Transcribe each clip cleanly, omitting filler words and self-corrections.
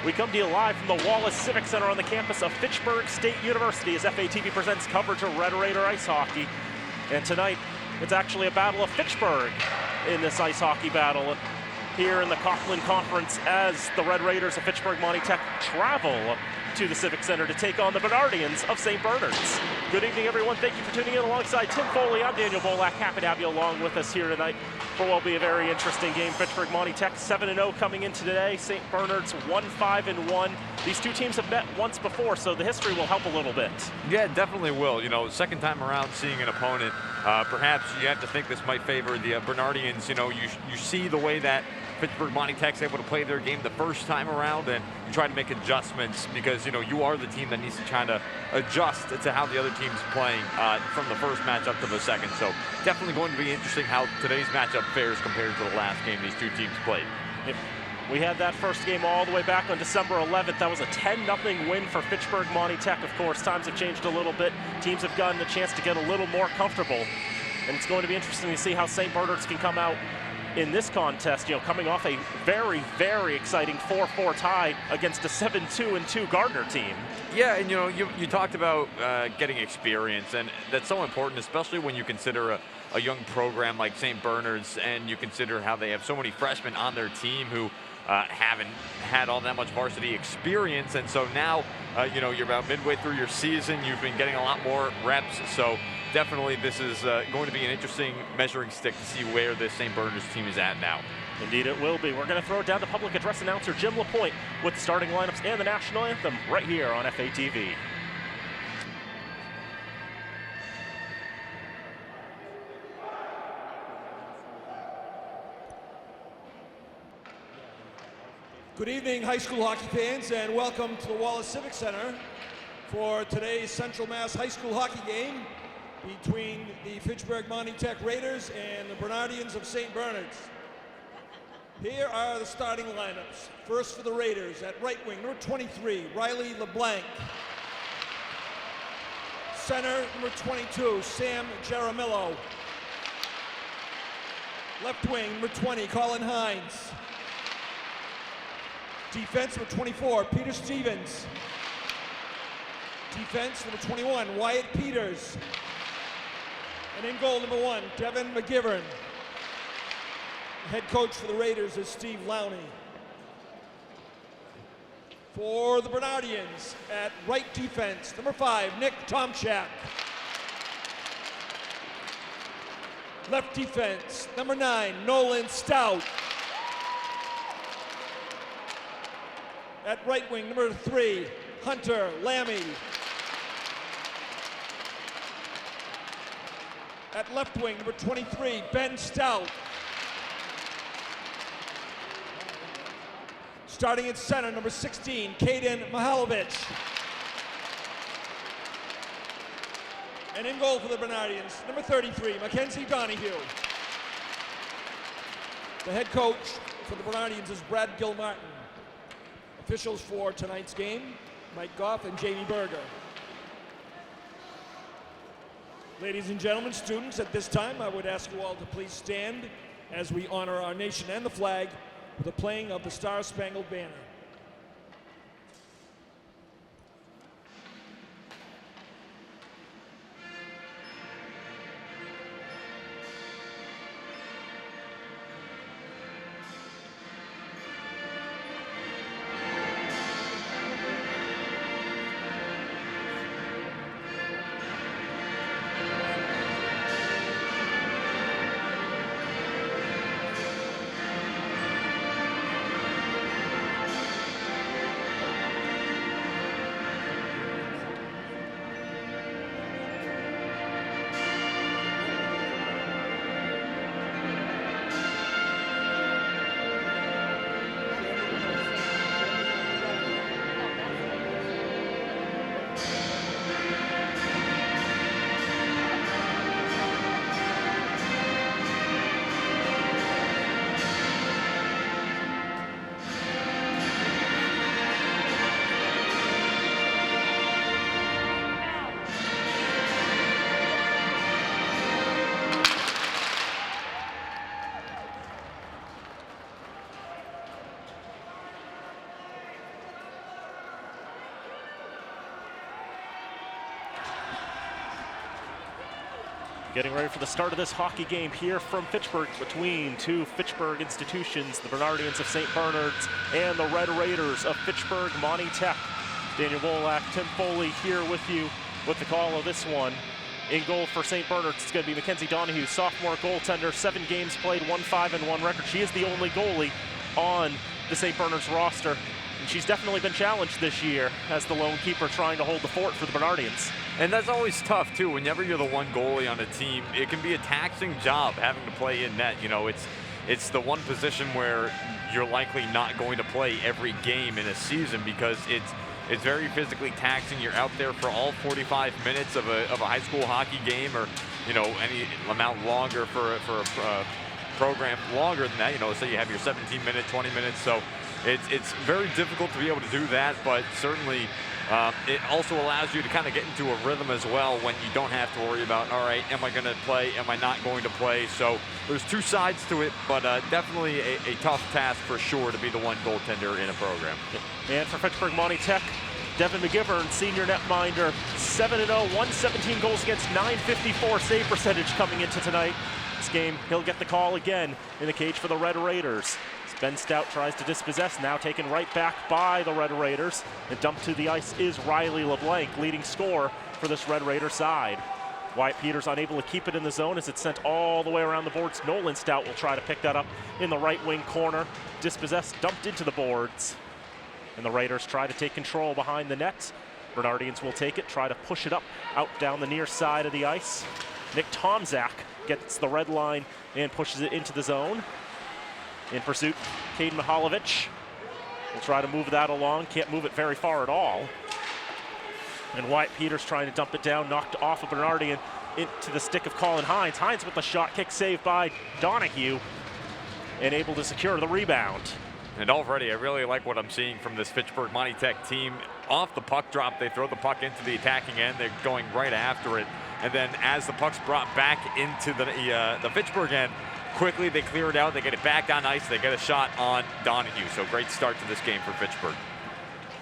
We come to you live from the Wallace Civic Center on the campus of Fitchburg State University as FATV presents coverage of Red Raider ice hockey. And tonight, it's actually a battle of Fitchburg in this ice hockey battle here in the Coughlin Conference as the Red Raiders of Fitchburg Monty Tech travel to the Civic Center to take on the Bernardians of St. Bernard's. Good evening, everyone. Thank you for tuning in alongside Tim Foley. I'm Daniel Bolak. Happy to have you along with us here tonight for what will be a very interesting game. Fitchburg Monty Tech 7-0 coming in today. St. Bernard's 1-5-1. These two teams have met once before, so the history will help a little bit. Yeah, it definitely will. You know, second time around seeing an opponent, perhaps you have to think this might favor the Bernardians. You know, you see the way that Fitchburg Monty Tech's able to play their game the first time around, and you try to make adjustments because, you know, you are the team that needs to try to adjust to how the other team's playing from the first matchup to the second. So definitely going to be interesting how today's matchup fares compared to the last game these two teams played. We had that first game all the way back on December 11th. That was a 10-0 win for Fitchburg Monty Tech. Of course, times have changed a little bit. Teams have gotten a chance to get a little more comfortable. And it's going to be interesting to see how St. Bernard's can come out in this contest, you know, coming off a very, very exciting 4-4 tie against a 7-2-2 Gardner team. Yeah, and you know, you talked about getting experience, and that's so important, especially when you consider a young program like St. Bernard's, and you consider how they have so many freshmen on their team who haven't had all that much varsity experience. And so now, you know, you're about midway through your season, you've been getting a lot more reps. So definitely this is going to be an interesting measuring stick to see where this St. Bernard's team is at now. Indeed it will be. We're going to throw it down to public address announcer Jim LaPointe with the starting lineups and the national anthem right here on FATV. Good evening, high school hockey fans, and welcome to the Wallace Civic Center for today's Central Mass high school hockey game between the Fitchburg Monty Tech Raiders and the Bernardians of St. Bernard's. Here are the starting lineups. First for the Raiders at right wing, number 23, Riley LeBlanc. Center, number 22, Sam Jaramillo. Left wing, number 20, Colin Hines. Defense, number 24, Peter Stevens. Defense, number 21, Wyatt Peters. And in goal, number 1, Devin McGivern. The head coach for the Raiders is Steve Lowney. For the Bernardians, at right defense, number 5, Nick Tomchak. Left defense, number 9, Nolan Stout. At right wing, number 3, Hunter Lammy. At left wing, number 23, Ben Stout. Starting at center, number 16, Kaden Mihalovic. And in goal for the Bernardians, number 33, Mackenzie Donahue. The head coach for the Bernardians is Brad Gilmartin. Officials for tonight's game, Mike Goff and Jamie Berger. Ladies and gentlemen, students, at this time, I would ask you all to please stand as we honor our nation and the flag with the playing of the Star-Spangled Banner. Getting ready for the start of this hockey game here from Fitchburg between two Fitchburg institutions, the Bernardians of St. Bernard's and the Red Raiders of Fitchburg Monty Tech. Daniel Bolak, Tim Foley here with you with the call of this one. In goal for St. Bernard's, it's going to be Mackenzie Donahue, sophomore goaltender, 7 games played, 1-5-1 record. She is the only goalie on the St. Bernard's roster, and she's definitely been challenged this year as the lone keeper trying to hold the fort for the Bernardians. And that's always tough, too. Whenever you're the one goalie on a team, it can be a taxing job having to play in net. You know, it's the one position where you're likely not going to play every game in a season because it's very physically taxing. You're out there for all 45 minutes of a high school hockey game, or, you know, any amount longer for a program longer than that. You know, say you have your 17 minute, 20 minutes. So it's very difficult to be able to do that, but certainly it also allows you to kind of get into a rhythm as well when you don't have to worry about, all right, am I going to play, am I not going to play? So there's two sides to it, but definitely a tough task for sure to be the one goaltender in a program. And for Fitchburg Monty Tech, Devin McGivern, senior netminder, 7-0, 117 goals against, .954 save percentage coming into tonight. This game, he'll get the call again in the cage for the Red Raiders. Ben Stout tries to dispossess, now taken right back by the Red Raiders. And dumped to the ice is Riley LeBlanc, leading scorer for this Red Raider side. Wyatt Peters unable to keep it in the zone as it's sent all the way around the boards. Nolan Stout will try to pick that up in the right wing corner. Dispossessed, dumped into the boards. And the Raiders try to take control behind the net. Bernardians will take it, try to push it up, out down the near side of the ice. Nick Tomczak gets the red line and pushes it into the zone. In pursuit, Caden Mihalovic will try to move that along. Can't move it very far at all. And Wyatt Peters trying to dump it down, knocked off of Bernardian into the stick of Colin Hines. Hines with the shot, kick saved by Donahue and able to secure the rebound. And already, I really like what I'm seeing from this Fitchburg Monty Tech team. Off the puck drop, they throw the puck into the attacking end. They're going right after it. And then as the puck's brought back into the Fitchburg end, quickly they clear it out. They get it back on ice. They get a shot on Donahue. So great start to this game for Fitchburg.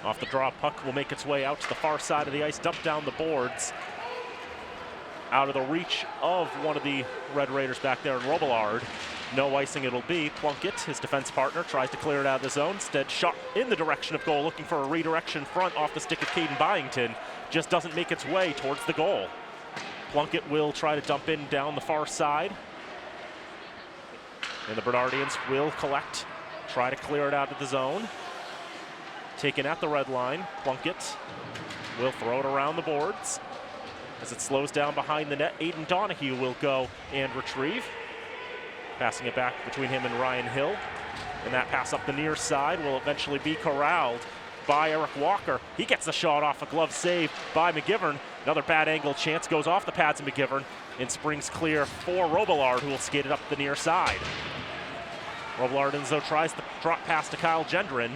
Off the draw, puck will make its way out to the far side of the ice, dump down the boards. Out of the reach of one of the Red Raiders back there in Robillard. No icing it'll be. Plunkett, his defense partner, tries to clear it out of the zone. Instead, shot in the direction of goal, looking for a redirection front off the stick of Caden Byington. Just doesn't make its way towards the goal. Plunkett will try to dump in down the far side. And the Bernardians will collect, try to clear it out of the zone. Taken at the red line, Plunkett will throw it around the boards. As it slows down behind the net, Aiden Donahue will go and retrieve. Passing it back between him and Ryan Hill. And that pass up the near side will eventually be corralled by Eric Walker. He gets the shot off a glove save by McGivern. Another bad angle chance goes off the pads of McGivern and springs clear for Robillard, who will skate it up the near side. Robillard, Enzo tries to drop pass to Kyle Gendron.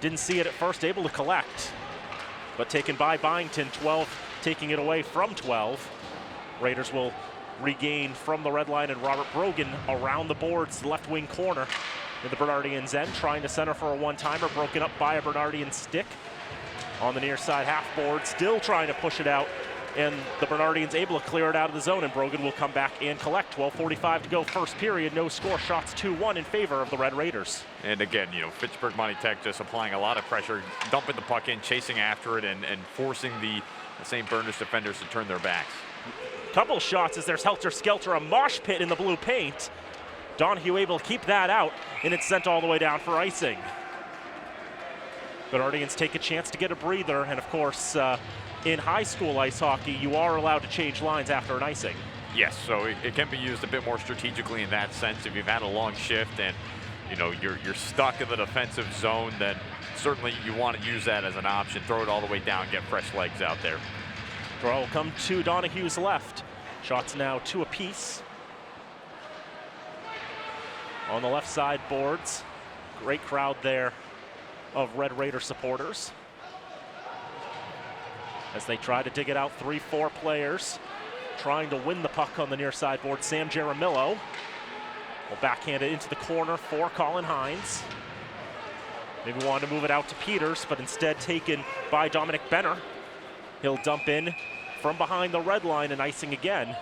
Didn't see it at first, able to collect. But taken by Byington, 12 taking it away from 12. Raiders will regain from the red line, and Robert Brogan around the boards, left wing corner in the Bernardians end, trying to center for a one-timer, broken up by a Bernardian stick. On the near side half board, still trying to push it out, and the Bernardians able to clear it out of the zone, and Brogan will come back and collect. 12:45 to go, first period, no score, shots 2-1 in favor of the Red Raiders. And again, you know, Fitchburg Monty Tech just applying a lot of pressure, dumping the puck in, chasing after it, and forcing the St. Bernard's defenders to turn their backs. Couple shots as there's helter-skelter, a mosh pit in the blue paint. Donahue able to keep that out, and it's sent all the way down for icing. Bernardians take a chance to get a breather, and of course, in high school ice hockey, you are allowed to change lines after an icing. Yes, so it can be used a bit more strategically in that sense. If you've had a long shift and you know you're stuck in the defensive zone, then certainly you want to use that as an option. Throw it all the way down, get fresh legs out there. Draw will come to Donahue's left. Shots now 2 apiece. On the left side boards, great crowd there of Red Raider supporters. As they try to dig it out, 3-4 players trying to win the puck on the near side board. Sam Jaramillo will backhand it into the corner for Colin Hines. Maybe wanted to move it out to Peters, but instead taken by Dominic Benner. He'll dump in from behind the red line and icing again.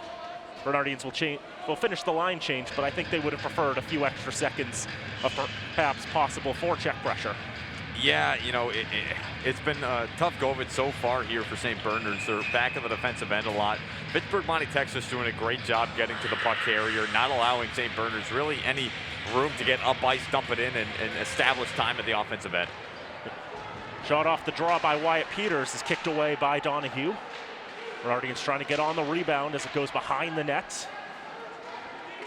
Bernardines will finish the line change, but I think they would have preferred a few extra seconds of perhaps possible forecheck pressure. Yeah, you know, it's been a tough go of it so far here for St. Bernard's. They're back in the defensive end a lot. Fitchburg Monty Tech's doing a great job getting to the puck carrier, not allowing St. Bernard's really any room to get up ice, dump it in, and establish time at the offensive end. Shot off the draw by Wyatt Peters is kicked away by Donahue. Bernardines trying to get on the rebound as it goes behind the net.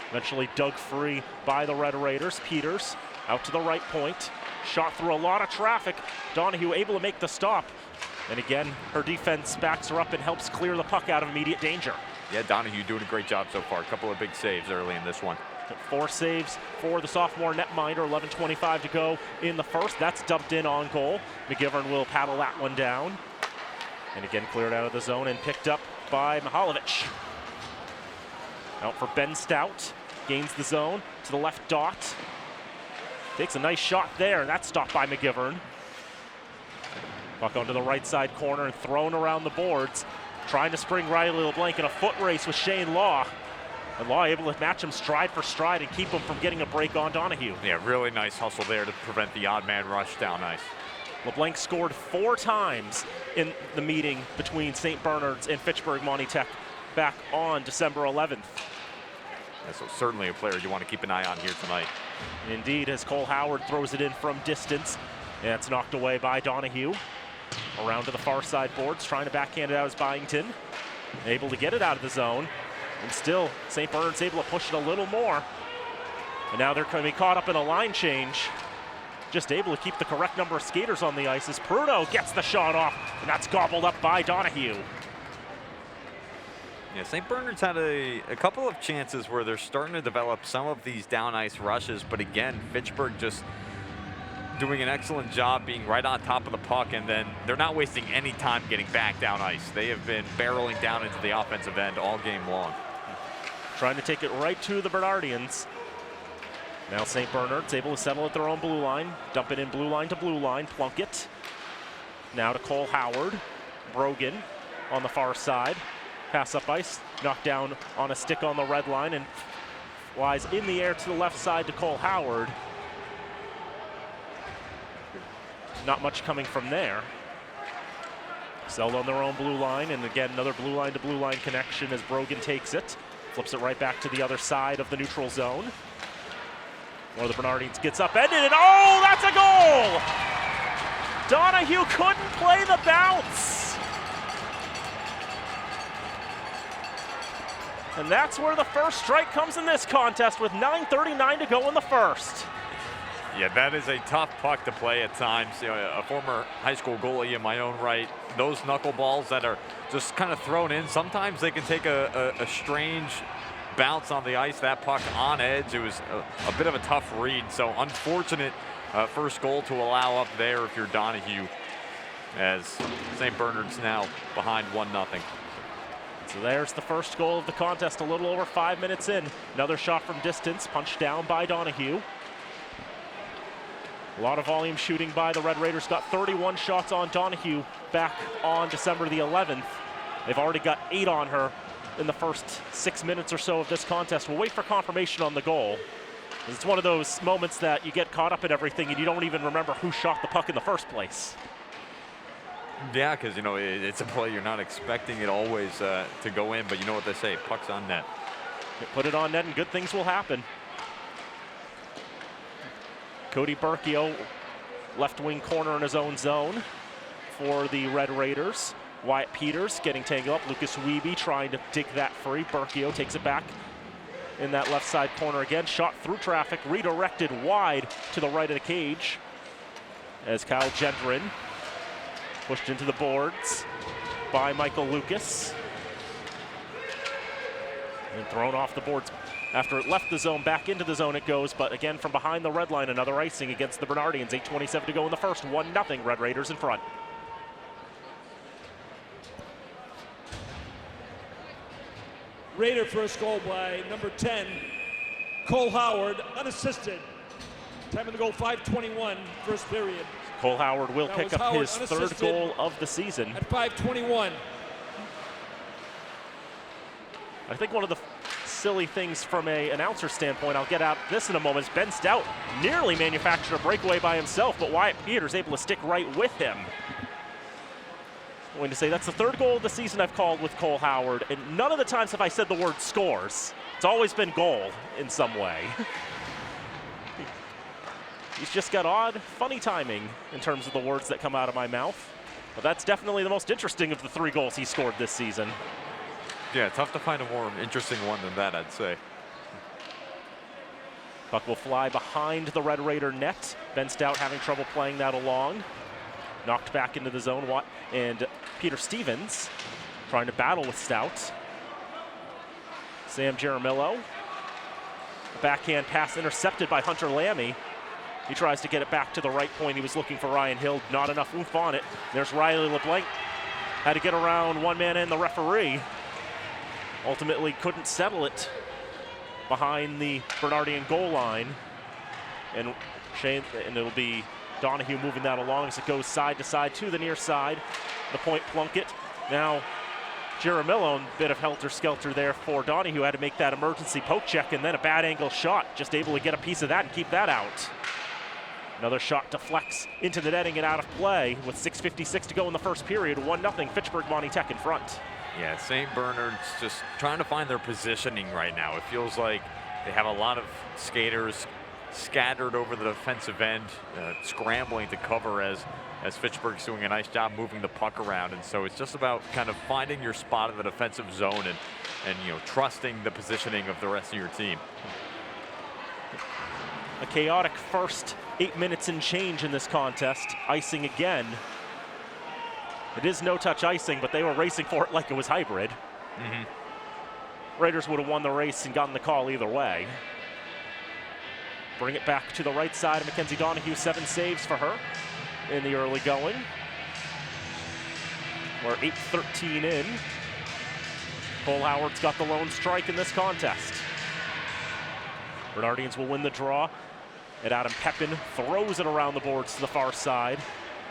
Eventually dug free by the Red Raiders. Peters out to the right point. Shot through a lot of traffic. Donahue able to make the stop. And again, her defense backs her up and helps clear the puck out of immediate danger. Yeah, Donahue doing a great job so far. A couple of big saves early in this one. 4 saves for the sophomore netminder. 11:25 to go in the first. That's dumped in on goal. McGivern will paddle that one down. And again, cleared out of the zone and picked up by Mihalovic. Out for Ben Stout. Gains the zone to the left dot. Takes a nice shot there, and that's stopped by McGivern. Puck onto the right side corner and thrown around the boards. Trying to spring Riley LeBlanc in a foot race with Shane Law. And Law able to match him stride for stride and keep him from getting a break on Donahue. Yeah, really nice hustle there to prevent the odd man rush down ice. LeBlanc scored 4 times in the meeting between St. Bernard's and Fitchburg Monty Tech back on December 11th. Yeah, so certainly a player you want to keep an eye on here tonight. Indeed, as Cole Howard throws it in from distance. And it's knocked away by Donahue. Around to the far side boards, trying to backhand it out as Byington. Able to get it out of the zone. And still, St. Bernard's able to push it a little more. And now they're going to be caught up in a line change. Just able to keep the correct number of skaters on the ice as Pruno gets the shot off, and that's gobbled up by Donahue. Yeah, St. Bernard's had a couple of chances where they're starting to develop some of these down ice rushes, but again, Fitchburg just doing an excellent job being right on top of the puck, and then they're not wasting any time getting back down ice. They have been barreling down into the offensive end all game long. Trying to take it right to the Bernardians. Now St. Bernard's able to settle at their own blue line, dump it in blue line to blue line, Plunkett. Now to Cole Howard, Brogan on the far side. Pass up ice, knocked down on a stick on the red line and flies in the air to the left side to Cole Howard. Not much coming from there. Settled on their own blue line, and again, another blue line to blue line connection as Brogan takes it. Flips it right back to the other side of the neutral zone. One of the Bernardines gets upended, and oh, that's a goal! Donahue couldn't play the bounce. And that's where the first strike comes in this contest with 9:39 to go in the first. Yeah, that is a tough puck to play at times. You know, a former high school goalie in my own right, those knuckleballs that are just kind of thrown in, sometimes they can take a strange bounce on the ice, that puck on edge. It was a bit of a tough read, so unfortunate first goal to allow up there if you're Donahue, as St. Bernard's now behind 1-0. So there's the first goal of the contest, a little over 5 minutes in. Another shot from distance, punched down by Donahue. A lot of volume shooting by the Red Raiders. Got 31 shots on Donahue back on December the 11th. They've already got 8 on her in the first 6 minutes or so of this contest. We'll wait for confirmation on the goal. It's one of those moments that you get caught up in everything and you don't even remember who shot the puck in the first place. Yeah, because, you know, it's a play you're not expecting it always to go in, but you know what they say, puck's on net. You put it on net and good things will happen. Cody Berkio, left wing corner in his own zone for the Red Raiders. Wyatt Peters getting tangled up. Lucas Wiebe trying to dig that free. Berkio takes it back in that left side corner again. Shot through traffic, redirected wide to the right of the cage as Kyle Gendron pushed into the boards by Michael Lucas. And thrown off the boards. After it left the zone, back into the zone it goes, but again from behind the red line, another icing against the Bernardians. 8:27 to go in the first, 1-0, Red Raiders in front. Raider first goal by number 10, Cole Howard, unassisted. Time of the goal, 5:21, first period. Cole Howard will That pick was up Howard his third unassisted goal of the season. At 5:21. I think one of the silly things from an announcer standpoint, I'll get out this in a moment, is Ben Stout nearly manufactured a breakaway by himself, but Wyatt Peters able to stick right with him. I'm going to say that's the third goal of the season I've called with Cole Howard, and none of the times have I said the word scores. It's always been goal in some way. He's just got odd, funny timing in terms of the words that come out of my mouth. But that's definitely the most interesting of the 3 goals he scored this season. Yeah, tough to find a more interesting one than that, I'd say. Puck will fly behind the Red Raider net. Ben Stout having trouble playing that along. Knocked back into the zone, and Peter Stevens trying to battle with Stout. Sam Jaramillo. A backhand pass intercepted by Hunter Lammy. He tries to get it back to the right point. He was looking for Ryan Hill. Not enough oomph on it. There's Riley LeBlanc. Had to get around one man and the referee. Ultimately couldn't settle it behind the Bernardian goal line. And it'll be Donahue moving that along as it goes side to side to the near side. The point Plunkett. Now Jaramillo, a bit of helter-skelter there for Donahue. Had to make that emergency poke check and then a bad angle shot. Just able to get a piece of that and keep that out. Another shot deflects into the netting and out of play with 6:56 to go in the first period. 1-0 Fitchburg Monty Tech in front. Yeah, St. Bernard's just trying to find their positioning right now. It feels like they have a lot of skaters scattered over the defensive end, scrambling to cover as Fitchburg's doing a nice job moving the puck around. And so it's just about kind of finding your spot in the defensive zone and trusting the positioning of the rest of your team. A chaotic first 8 minutes and change in this contest. Icing again. It is no-touch icing, but they were racing for it like it was hybrid. Raiders would have won the race and gotten the call either way. Bring it back to the right side of Mackenzie Donahue. 7 saves for her in the early going. We're 8:13 in. Cole Howard's got the lone strike in this contest. Bernardians will win the draw. And Adam Pepin throws it around the boards to the far side.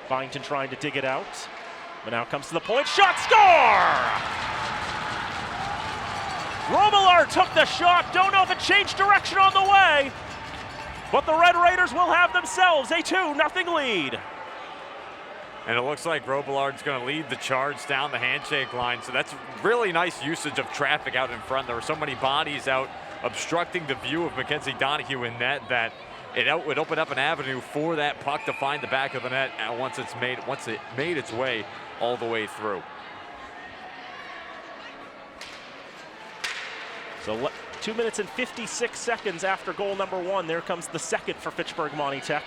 Byington trying to dig it out. But now comes to the point. Shot, score! Robillard took the shot. Don't know if it changed direction on the way. But the Red Raiders will have themselves a 2-0 lead. And it looks like Robillard's going to lead the charge down the handshake line. So that's really nice usage of traffic out in front. There were so many bodies out obstructing the view of Mackenzie Donahue in net that it would open up an avenue for that puck to find the back of the net once it made its way all the way through. So 2 minutes and 56 seconds after goal number 1, there comes the second for Fitchburg Monty Tech.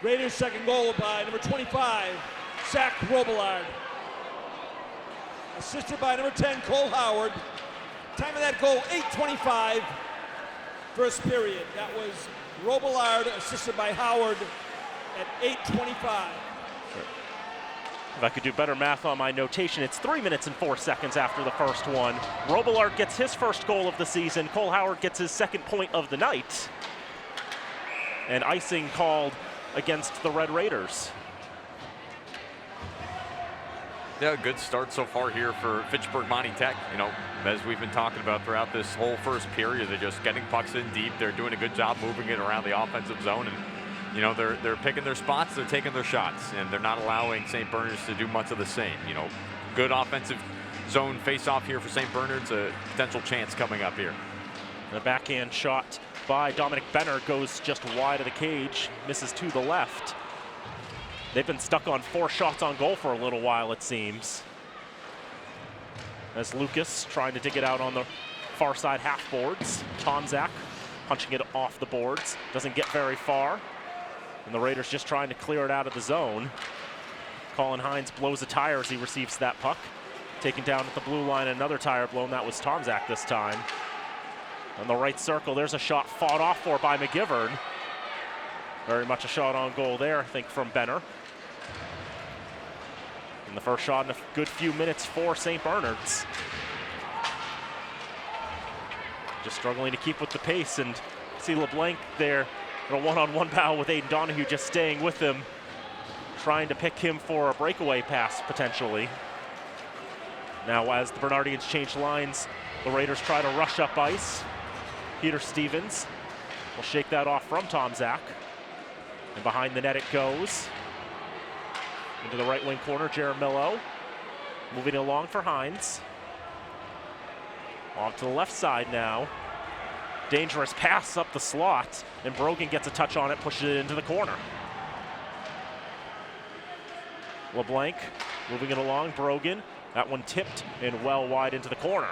Raiders' second goal by number 25, Zach Robillard. Assisted by number 10, Cole Howard. Time of that goal, 8:25, first period. That was Robillard assisted by Howard at 8:25. If I could do better math on my notation, it's 3 minutes and 4 seconds after the first one. Robillard gets his first goal of the season. Cole Howard gets his second point of the night. And icing called against the Red Raiders. Yeah, good start so far here for Fitchburg Monty Tech. As we've been talking about throughout this whole first period, they're just getting pucks in deep. They're doing a good job moving it around the offensive zone. And, they're picking their spots, they're taking their shots, and they're not allowing St. Bernard's to do much of the same. Good offensive zone face-off here for St. Bernard's, a potential chance coming up here. The backhand shot by Dominic Benner goes just wide of the cage, misses to the left. They've been stuck on 4 shots on goal for a little while, it seems. As Lucas trying to dig it out on the far side half boards. Tomzak punching it off the boards. Doesn't get very far. And the Raiders just trying to clear it out of the zone. Colin Hines blows a tire as he receives that puck. Taken down at the blue line, another tire blown. That was Tomzak this time. On the right circle, there's a shot fought off for by McGivern. Very much a shot on goal there, I think, from Benner. And the first shot in a good few minutes for St. Bernard's. Just struggling to keep with the pace, and see LeBlanc there in a one-on-one battle with Aiden Donahue, just staying with him, trying to pick him for a breakaway pass potentially. Now as the Bernardians change lines, the Raiders try to rush up ice. Peter Stevens will shake that off from Tom Zach. And behind the net it goes. Into the right wing corner, Jaramillo. Moving along for Hines. Off to the left side now. Dangerous pass up the slot, and Brogan gets a touch on it, pushes it into the corner. LeBlanc moving it along, Brogan. That one tipped and well wide into the corner.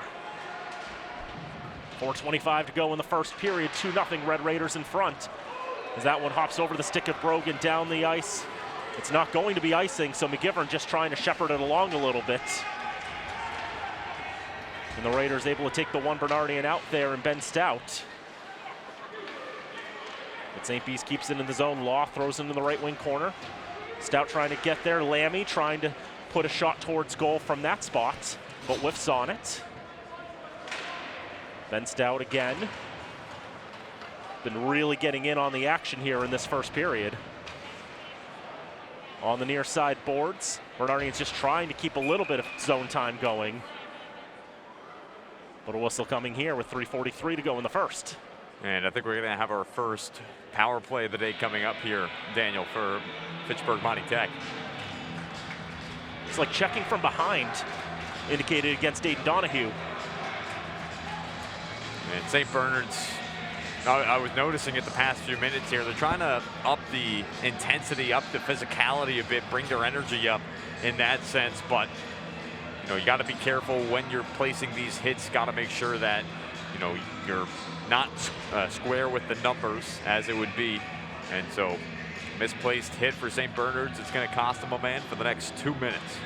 4:25 to go in the first period, 2-0 Red Raiders in front. As that one hops over the stick of Brogan down the ice. It's not going to be icing, so McGivern just trying to shepherd it along a little bit. And the Raiders able to take the one Bernardian out there, and Ben Stout. But St. Bees keeps it in the zone. Law throws it into the right wing corner. Stout trying to get there. Lammy trying to put a shot towards goal from that spot, but whiffs on it. Ben Stout again. Been really getting in on the action here in this first period. On the near side boards, Bernardians just trying to keep a little bit of zone time going. But a whistle coming here with 3:43 to go in the first. And I think we're going to have our first power play of the day coming up here, Daniel, for Fitchburg Monty Tech. It's like checking from behind, indicated against Aiden Donahue. And St. Bernard's, I was noticing it the past few minutes here, they're trying to up the intensity, up the physicality a bit, bring their energy up in that sense. But, you know, you got to be careful when you're placing these hits. Got to make sure that, you know, you're not square with the numbers as it would be. And so, misplaced hit for St. Bernard's. It's going to cost them a man for the next 2 minutes.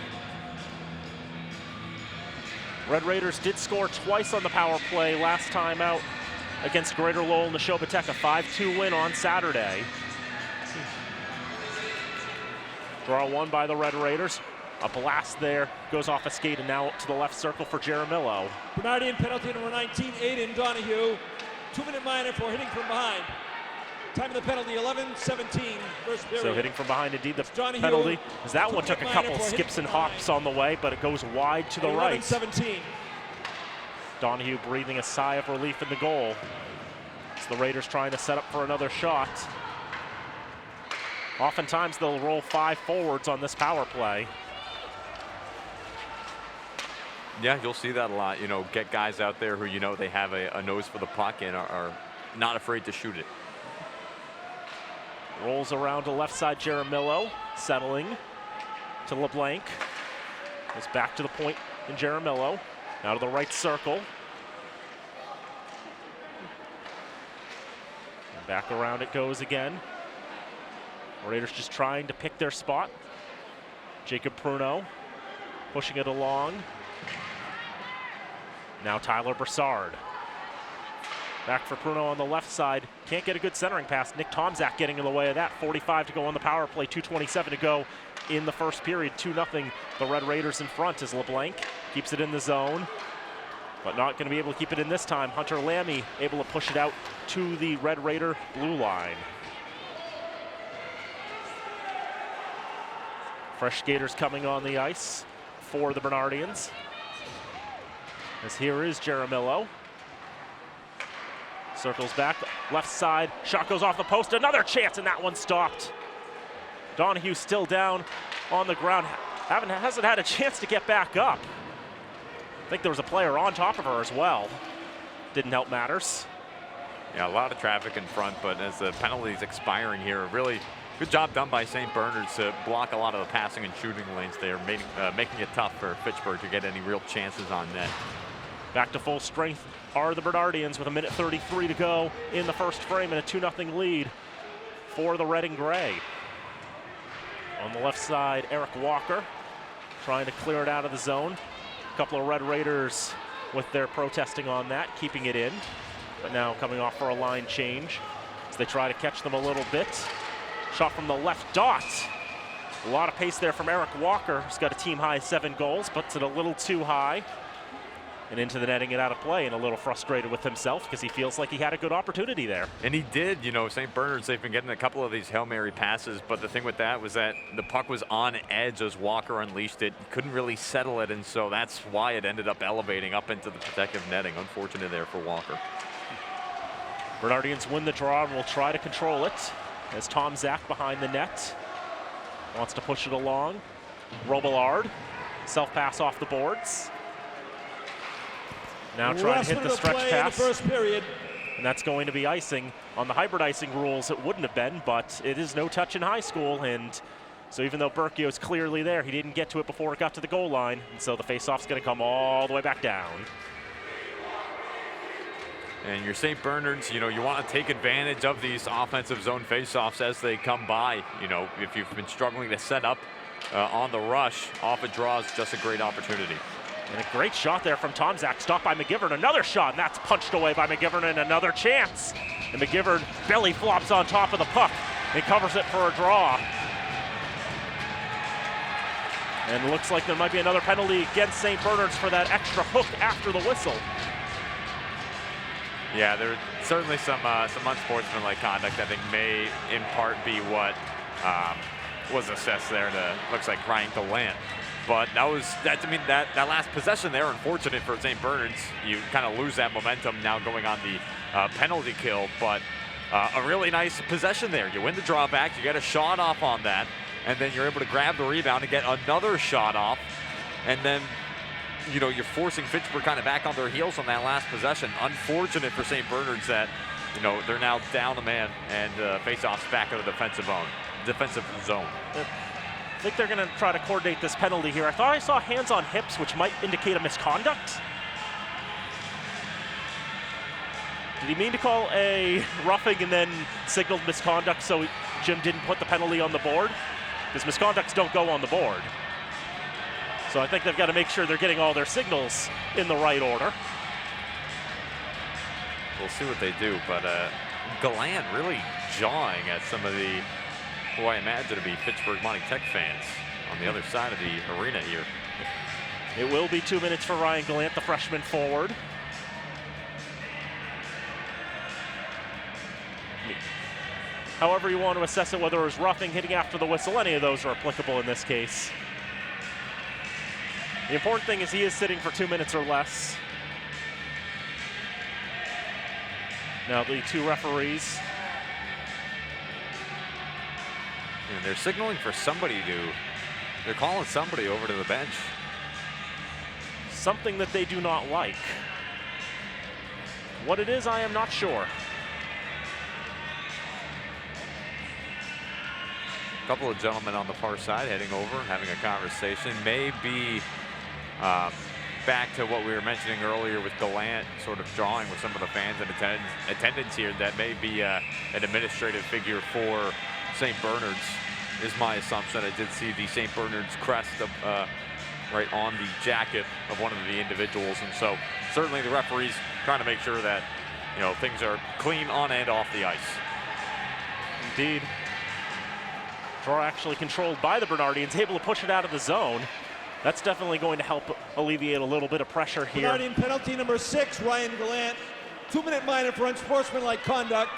Red Raiders did score twice on the power play last time out against Greater Lowell Neshoba Tech, a 5-2 win on Saturday. Draw one by the Red Raiders. A blast there, goes off a skate, and now up to the left circle for Jaramillo. Bernardian penalty number 19, Aiden Donahue. 2-minute minor for hitting from behind. Time of the penalty, 11-17 versus Berry. So hitting from behind, indeed, the Donahue, penalty. As that one took a couple minor for skips and hitting from hops on the way, but it goes wide to the right. 11-17. Donahue breathing a sigh of relief in the goal. So the Raiders trying to set up for another shot. Oftentimes they'll roll 5 forwards on this power play. Yeah, you'll see that a lot. You know, get guys out there who, you know, they have a nose for the puck and are not afraid to shoot it. Rolls around to left side, Jaramillo, settling to LeBlanc. Goes back to the point in Jaramillo. Now to the right circle. And back around it goes again. Raiders just trying to pick their spot. Jacob Pruno pushing it along. Now Tyler Broussard. Back for Pruno on the left side. Can't get a good centering pass. Nick Tomzak getting in the way of that. 45 to go on the power play. 2:27 to go in the first period. 2-0 the Red Raiders in front as LeBlanc keeps it in the zone, but not going to be able to keep it in this time. Hunter Lammy able to push it out to the Red Raider blue line. Fresh skaters coming on the ice for the Bernardians. As here is Jaramillo. Circles back, left side, shot goes off the post, another chance, and that one stopped. Donahue still down on the ground, hasn't had a chance to get back up. I think there was a player on top of her as well. Didn't help matters. Yeah, a lot of traffic in front, but as the penalty is expiring here, really good job done by St. Bernard's to block a lot of the passing and shooting lanes there, making it tough for Fitchburg to get any real chances on net. Back to full strength are the Bernardians with 1:33 to go in the first frame and a 2-0 lead for the red and gray. On the left side, Eric Walker trying to clear it out of the zone. A couple of Red Raiders with their protesting on that, keeping it in, but now coming off for a line change as they try to catch them a little bit. Shot from the left dot. A lot of pace there from Eric Walker. He's got a team high 7 goals, but it's a little too high. and into the netting and out of play, and a little frustrated with himself because he feels like he had a good opportunity there. And he did. You know, St. Bernard's, they've been getting a couple of these Hail Mary passes, but the thing with that was that the puck was on edge as Walker unleashed it. He couldn't really settle it, and so that's why it ended up elevating up into the protective netting. Unfortunate there for Walker. Bernardians win the draw and will try to control it as Tom Zach behind the net wants to push it along. Robillard, self-pass off the boards. Now trying to hit the stretch pass. In the first period. And that's going to be icing. On the hybrid icing rules, it wouldn't have been, but it is no touch in high school. And so even though Berkio's clearly there, he didn't get to it before it got to the goal line. And so the faceoff's going to come all the way back down. And your St. Bernard's, you know, you want to take advantage of these offensive zone faceoffs as they come by. You know, if you've been struggling to set up on the rush, off a draw is just a great opportunity. And a great shot there from Tom Zach, stopped by McGivern. Another shot, and that's punched away by McGivern, and another chance. And McGivern belly flops on top of the puck and covers it for a draw. And looks like there might be another penalty against St. Bernard's for that extra hook after the whistle. Yeah, there's certainly some unsportsmanlike conduct I think may in part be what was assessed there to, looks like, Ryan Gallant. But that last possession there, unfortunate for St. Bernard's. You kind of lose that momentum now going on the penalty kill, but a really nice possession there. You win the drawback, you get a shot off on that, and then you're able to grab the rebound and get another shot off, and then, you know, you're forcing Fitchburg kind of back on their heels on that last possession. Unfortunate for St. Bernard's that, you know, they're now down a man and face-offs back in the defensive zone. I think they're going to try to coordinate this penalty here. I thought I saw hands on hips, which might indicate a misconduct. Did he mean to call a roughing and then signaled misconduct so Jim didn't put the penalty on the board? Because misconducts don't go on the board. So I think they've got to make sure they're getting all their signals in the right order. We'll see what they do, but Gallant really jawing at some of the, who I imagine to be Fitchburg Monty Tech fans on the other side of the arena here. It will be 2 minutes for Ryan Gallant, the freshman forward. However you want to assess it, whether it was roughing, hitting after the whistle, any of those are applicable in this case. The important thing is he is sitting for 2 minutes or less. Now the two referees. And they're signaling for somebody they're calling somebody over to the bench. Something that they do not like. What it is, I am not sure. A couple of gentlemen on the far side heading over, having a conversation. Maybe back to what we were mentioning earlier with Gallant sort of drawing with some of the fans and attendance here, that may be an administrative figure for St. Bernard's, is my assumption. I did see the St. Bernard's crest right on the jacket of one of the individuals, and so certainly the referees trying to make sure that, you know, things are clean on and off the ice. Indeed. Draw actually controlled by the Bernardians, able to push it out of the zone. That's definitely going to help alleviate a little bit of pressure here. Bernardian penalty number 6, Ryan Gallant. 2-minute minor for unsportsmanlike conduct.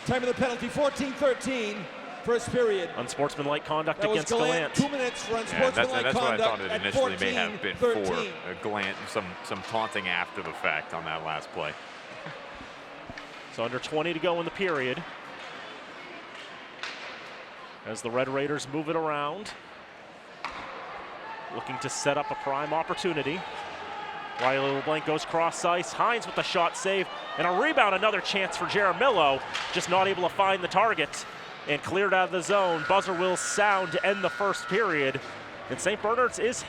Time of the penalty, 14-13, first period. Unsportsmanlike conduct against Gallant. 2 minutes for unsportsmanlike that's conduct. what I thought it initially may have been for Gallant. Some taunting after the fact on that last play. So under 20 to go in the period. As the Red Raiders move it around. Looking to set up a prime opportunity. Riley LeBlanc goes cross ice. Hines with the shot save and a rebound. Another chance for Jaramillo. Just not able to find the target and cleared out of the zone. Buzzer will sound to end the first period. And St. Bernard's is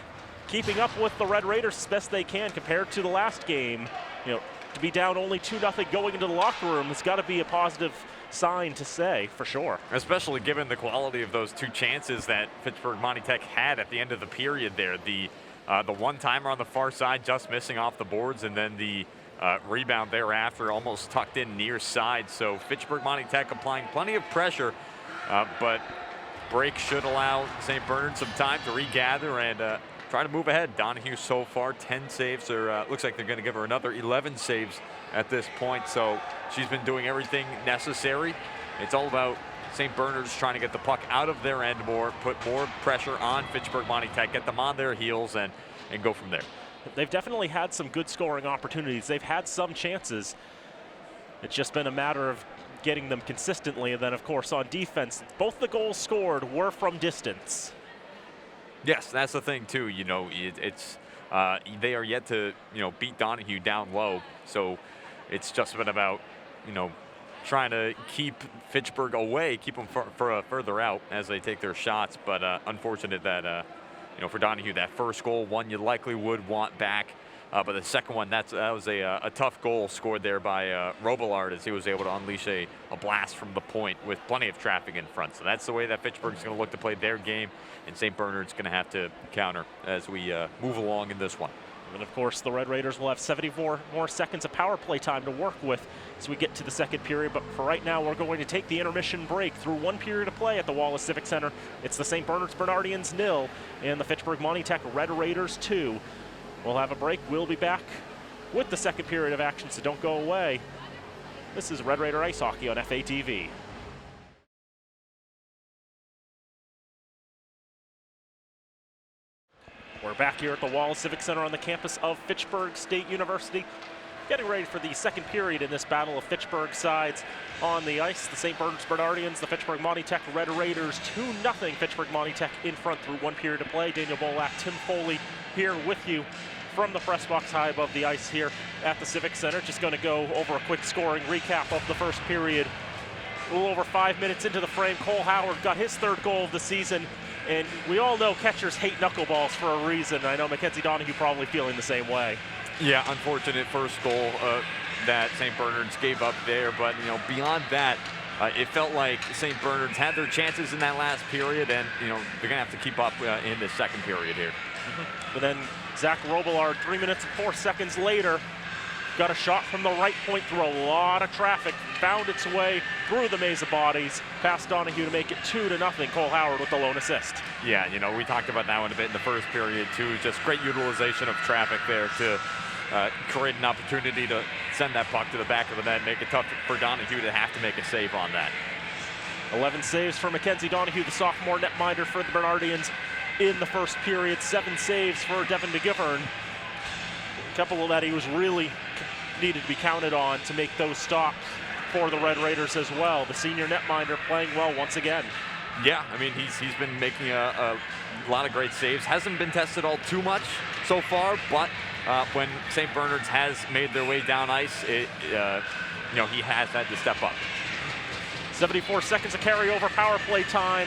keeping up with the Red Raiders as best they can compared to the last game. You know, to be down only 2-0 going into the locker room, it's got to be a positive sign to say, for sure. Especially given the quality of those two chances that Fitchburg Monty Tech had at the end of the period there. The one-timer on the far side just missing off the boards, and then the rebound thereafter almost tucked in near side. So Fitchburg Monty Tech applying plenty of pressure, but break should allow St. Bernard some time to regather and try to move ahead. Donahue so far 10 saves, or looks like they're going to give her another 11 saves at this point. So she's been doing everything necessary. It's all about St. Bernard's trying to get the puck out of their end more, put more pressure on Fitchburg Monty Tech, get them on their heels, and go from there. They've definitely had some good scoring opportunities. They've had some chances. It's just been a matter of getting them consistently. And then, of course, on defense, both the goals scored were from distance. Yes, that's the thing, too. You know, they are yet to, beat Donahue down low. So it's just been about, trying to keep Fitchburg away, keep them further out as they take their shots. But unfortunate that, for Donahue, that first goal, one you likely would want back. But the second one, that was a tough goal scored there by Robillard, as he was able to unleash a blast from the point with plenty of traffic in front. So that's the way that Fitchburg's going to look to play their game, and St. Bernard's going to have to counter as we move along in this one. And of course, the Red Raiders will have 74 more seconds of power play time to work with as we get to the second period. But for right now, we're going to take the intermission break through one period of play at the Wallace Civic Center. It's the St. Bernard's Bernardians 0 and the Fitchburg Monty Tech Red Raiders 2. We'll have a break. We'll be back with the second period of action, so don't go away. This is Red Raider Ice Hockey on FATV. We're back here at the Wallace Civic Center on the campus of Fitchburg State University, getting ready for the second period in this battle of Fitchburg sides on the ice. The St. Bernard's Bernardians, the Fitchburg Monty Tech Red Raiders, 2-0 Fitchburg Monty Tech in front through one period of play. Daniel Bolak, Tim Foley here with you from the press box high above the ice here at the Civic Center. Just going to go over a quick scoring recap of the first period. A little over 5 minutes into the frame, Cole Howard got his third goal of the season. And we all know catchers hate knuckleballs for a reason. I know Mackenzie Donahue probably feeling the same way. Yeah, unfortunate first goal that St. Bernard's gave up there. But, beyond that, it felt like St. Bernard's had their chances in that last period. And, they're going to have to keep up in the second period here. But then Zach Robillard, 3 minutes and 4 seconds later, got a shot from the right point through a lot of traffic, found its way through the maze of bodies, past Donahue to make it 2-0. Cole Howard with the lone assist. Yeah, we talked about that one a bit in the first period too. Just great utilization of traffic there to create an opportunity to send that puck to the back of the net, make it tough for Donahue to have to make a save on that. 11 saves for Mackenzie Donahue, the sophomore netminder for the Bernardians in the first period. 7 saves for Devin McGivern. A couple of that he was really needed to be counted on to make those stops for the Red Raiders as well. The senior netminder playing well once again. Yeah, he's been making a lot of great saves. Hasn't been tested all too much so far, but when St. Bernard's has made their way down ice, he has had to step up. 74 seconds of carryover power play time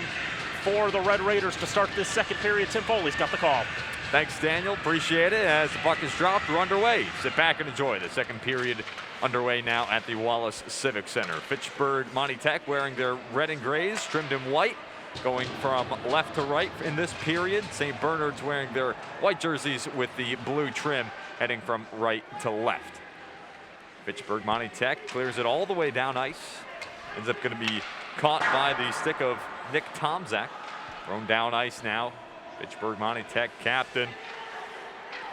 for the Red Raiders to start this second period. Tim Foley's got the call. Thanks, Daniel. Appreciate it. As the puck is dropped, we're underway. Sit back and enjoy the second period underway now at the Wallace Civic Center. Fitchburg Monty Tech wearing their red and grays, trimmed in white, going from left to right in this period. St. Bernard's wearing their white jerseys with the blue trim, heading from right to left. Fitchburg Monty Tech clears it all the way down ice. Ends up going to be caught by the stick of Nick Tomczak. Thrown down ice now. Fitchburg Monty Tech captain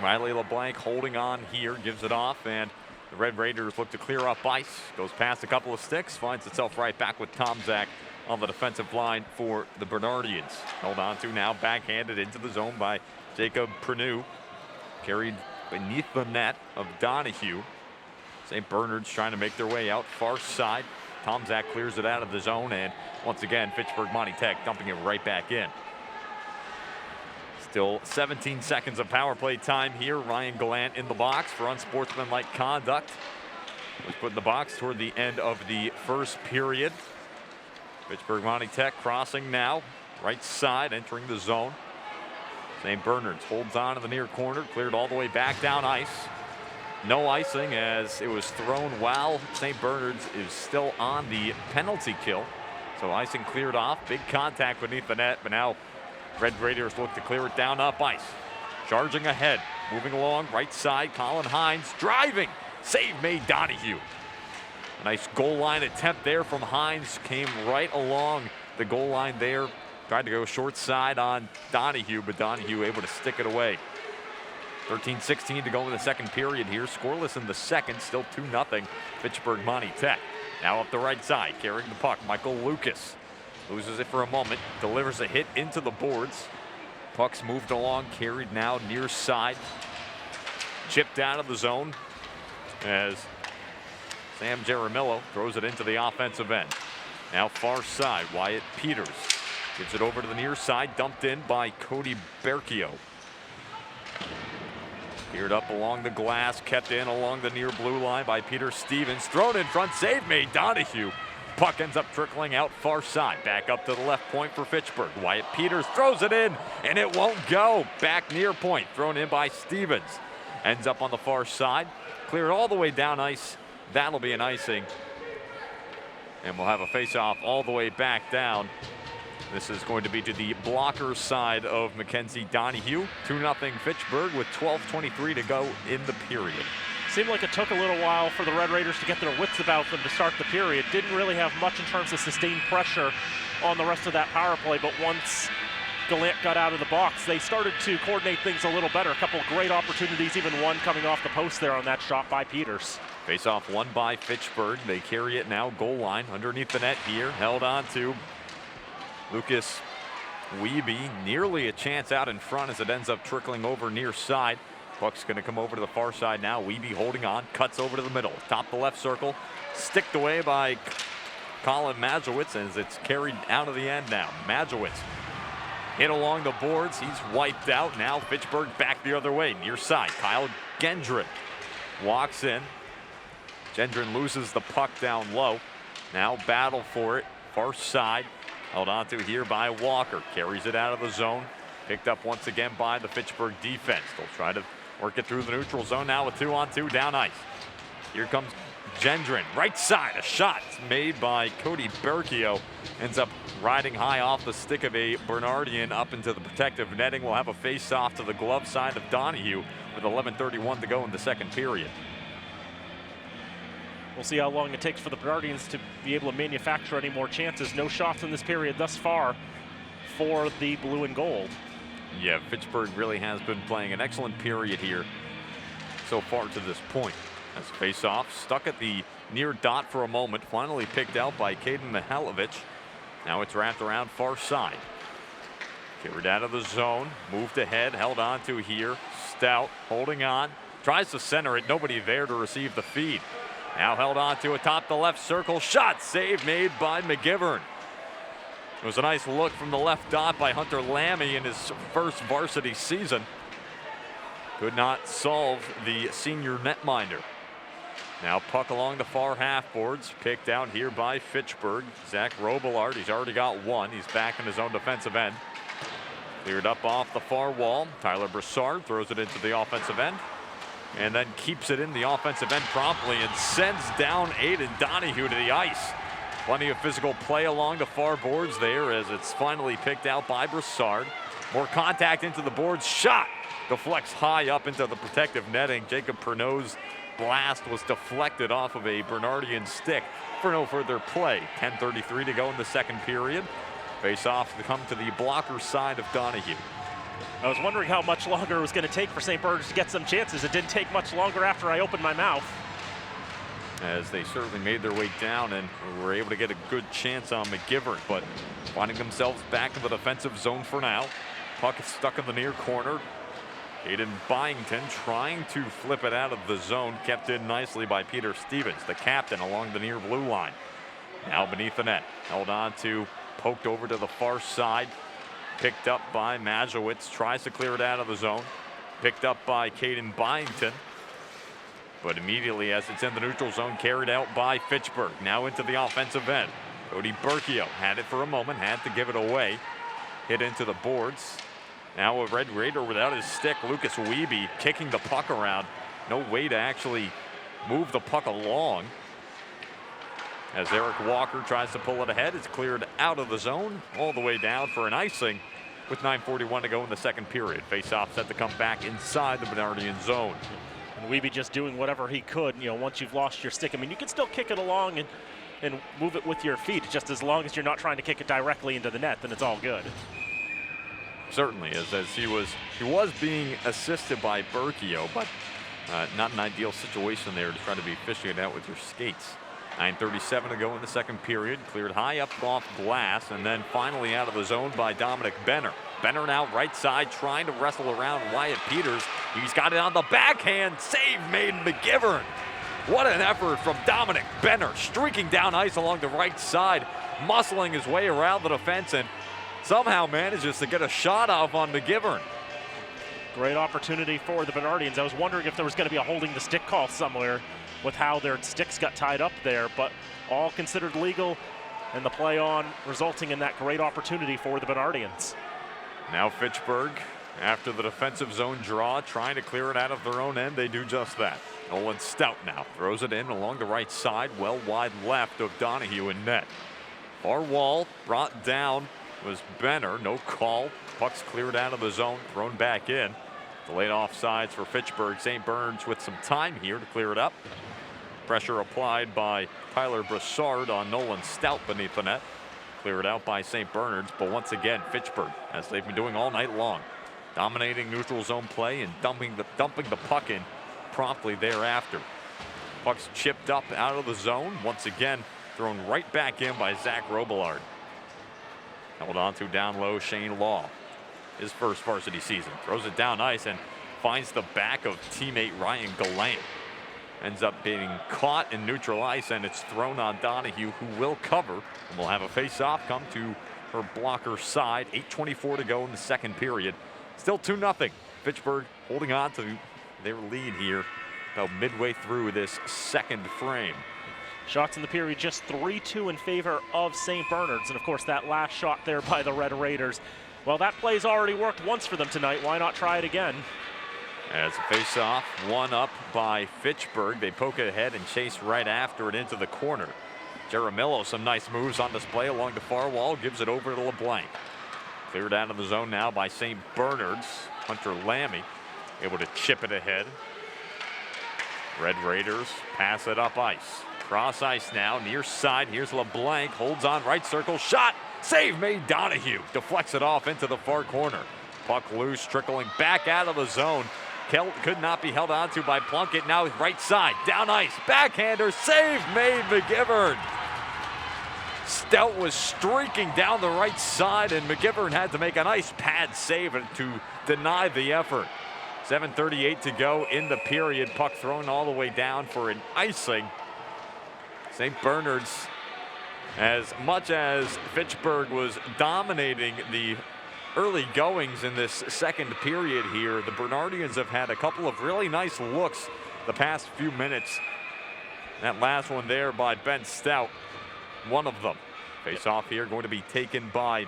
Riley LeBlanc holding on here, gives it off, and the Red Raiders look to clear up ice. Goes past a couple of sticks, finds itself right back with Tomczak on the defensive line for the Bernardians. Held on to now, backhanded into the zone by Jacob Pernew. Carried beneath the net of Donahue. St. Bernard's trying to make their way out far side. Tomczak clears it out of the zone, and once again, Fitchburg Monty Tech dumping it right back in. Still 17 seconds of power play time here. Ryan Gallant in the box for unsportsmanlike conduct. Was put in the box toward the end of the first period. Fitchburg Monty Tech crossing now. Right side, entering the zone. St. Bernard's holds on in the near corner. Cleared all the way back down ice. No icing as it was thrown while St. Bernard's is still on the penalty kill. So icing cleared off. Big contact beneath the net, but now Red Raiders look to clear it down up ice. Charging ahead, moving along right side. Colin Hines driving. Save made Donahue. A nice goal line attempt there from Hines. Came right along the goal line there Tried to go short side on Donahue, but Donahue able to stick it away. 13-16 to go in the second period here. Scoreless in the second, still 2-0 Fitchburg Monty Tech. Now up the right side, carrying the puck, Michael Lucas. Loses it for a moment, delivers a hit into the boards. Puck's moved along, carried now near side. Chipped out of the zone as Sam Jaramillo throws it into the offensive end. Now far side, Wyatt Peters gives it over to the near side, dumped in by Cody Berkio. Geared up along the glass, kept in along the near blue line by Peter Stevens. Thrown in front, save made, Donahue. Puck ends up trickling out far side. Back up to the left point for Fitchburg. Wyatt Peters throws it in, and it won't go. Back near point, thrown in by Stevens. Ends up on the far side. Cleared all the way down ice. That'll be an icing. And we'll have a face-off all the way back down. This is going to be to the blocker side of Mackenzie Donahue. 2-0 Fitchburg with 12:23 to go in the period. Seemed like it took a little while for the Red Raiders to get their wits about them to start the period. Didn't really have much in terms of sustained pressure on the rest of that power play, but once Gallant got out of the box, they started to coordinate things a little better. A couple of great opportunities, even one coming off the post there on that shot by Peters. Face-off won by Fitchburg. They carry it now goal line underneath the net here. Held on to Lucas Wiebe. Nearly a chance out in front as it ends up trickling over near side. Puck's going to come over to the far side now. Wiebe holding on, cuts over to the middle. Top the left circle, sticked away by Colin Mazowitz as it's carried out of the end now. Mazowitz hit along the boards. He's wiped out. Now Fitchburg back the other way, near side. Kyle Gendron walks in. Gendron loses the puck down low. Now battle for it, far side. Held on to here by Walker. Carries it out of the zone. Picked up once again by the Fitchburg defense. They'll try to work it through the neutral zone now with 2-on-2 down ice. Here comes Gendron. Right side, a shot made by Cody Berkio. Ends up riding high off the stick of a Bernardian up into the protective netting. We'll have a face-off to the glove side of Donahue with 11:31 to go in the second period. We'll see how long it takes for the Bernardians to be able to manufacture any more chances. No shots in this period thus far for the blue and gold. Yeah, Fitchburg really has been playing an excellent period here so far to this point. As face-off, stuck at the near dot for a moment, finally picked out by Caden Mihalovic. Now it's wrapped around far side. Carried out of the zone, moved ahead, held on to here. Stout holding on, tries to center it, nobody there to receive the feed. Now held on to atop the left circle, shot, save made by McGivern. It was a nice look from the left dot by Hunter Lammy in his first varsity season. Could not solve the senior netminder. Now puck along the far half boards, picked out here by Fitchburg. Zach Robillard, he's already got one. He's back in his own defensive end. Cleared up off the far wall. Tyler Broussard throws it into the offensive end. And then keeps it in the offensive end promptly and sends down Aiden Donahue to the ice. Plenty of physical play along the far boards there as it's finally picked out by Broussard. More contact into the boards. Shot deflects high up into the protective netting. Jacob Pernod's blast was deflected off of a Bernardian stick for no further play. 10:33 to go in the second period. Face off to come to the blocker side of Donahue. I was wondering how much longer it was going to take for St. Bernard's to get some chances. It didn't take much longer after I opened my mouth. As they certainly made their way down and were able to get a good chance on McGivern, but finding themselves back in the defensive zone for now. Puck is stuck in the near corner. Aiden Byington trying to flip it out of the zone, kept in nicely by Peter Stevens, the captain, along the near blue line. Now beneath the net, held on to, poked over to the far side. Picked up by Mazowitz, tries to clear it out of the zone. Picked up by Caden Byington. But immediately as it's in the neutral zone, carried out by Fitchburg. Now into the offensive end. Cody Berkio had it for a moment, had to give it away. Hit into the boards. Now a Red Raider without his stick, Lucas Wiebe kicking the puck around. No way to actually move the puck along. As Eric Walker tries to pull it ahead, it's cleared out of the zone, all the way down for an icing with 9:41 to go in the second period. Face-off set to come back inside the Bernardian zone. And Wiebe just doing whatever he could, once you've lost your stick. I mean, you can still kick it along and move it with your feet, just as long as you're not trying to kick it directly into the net, then it's all good. Certainly is, as he was being assisted by Berkio, but not an ideal situation there to try to be fishing it out with your skates. 9:37 to go in the second period. Cleared high up off glass, and then finally out of the zone by Dominic Benner. Benner now right side trying to wrestle around Wyatt Peters. He's got it on the backhand. Save made McGivern. What an effort from Dominic Benner, streaking down ice along the right side, muscling his way around the defense, and somehow manages to get a shot off on McGivern. Great opportunity for the Bernardians. I was wondering if there was going to be a holding the stick call somewhere with how their sticks got tied up there, but all considered legal, and the play on resulting in that great opportunity for the Bernardians. Now Fitchburg, after the defensive zone draw, trying to clear it out of their own end. They do just that. Nolan Stout now throws it in along the right side, well wide left of Donahue in net. Far wall brought down was Benner, no call. Puck's cleared out of the zone, thrown back in. Delayed offsides for Fitchburg. St. Bernard's with some time here to clear it up. Pressure applied by Tyler Brassard on Nolan Stout beneath the net. Cleared out by St. Bernard's, but once again, Fitchburg, as they've been doing all night long, dominating neutral zone play and dumping the puck in promptly thereafter. Puck's chipped up out of the zone, once again thrown right back in by Zach Robillard. Held on to down low Shane Law. His first varsity season. Throws it down ice and finds the back of teammate Ryan Gallant. Ends up being caught in neutral ice, and it's thrown on Donahue, who will cover. And will have a face-off come to her blocker side. 8:24 to go in the second period. Still 2-0. Fitchburg holding on to their lead here about midway through this second frame. Shots in the period just 3-2 in favor of St. Bernard's. And of course that last shot there by the Red Raiders. Well, that play's already worked once for them tonight. Why not try it again? As a face-off, one up by Fitchburg. They poke it ahead and chase right after it into the corner. Jaramillo, some nice moves on display along the far wall, gives it over to LeBlanc. Cleared out of the zone now by St. Bernard's. Hunter Lammy able to chip it ahead. Red Raiders pass it up ice. Cross ice now, near side. Here's LeBlanc, holds on right circle, shot, save made Donahue. Deflects it off into the far corner. Puck loose, trickling back out of the zone. Could not be held onto by Plunkett. Now right side, down ice, backhander, save made McGivern. Stout was streaking down the right side, and McGivern had to make a nice pad save to deny the effort. 7:38 to go in the period. Puck thrown all the way down for an icing. St. Bernard's, as much as Fitchburg was dominating the early goings in this second period here, the Bernardians have had a couple of really nice looks the past few minutes. That last one there by Ben Stout, one of them. Face off here going to be taken by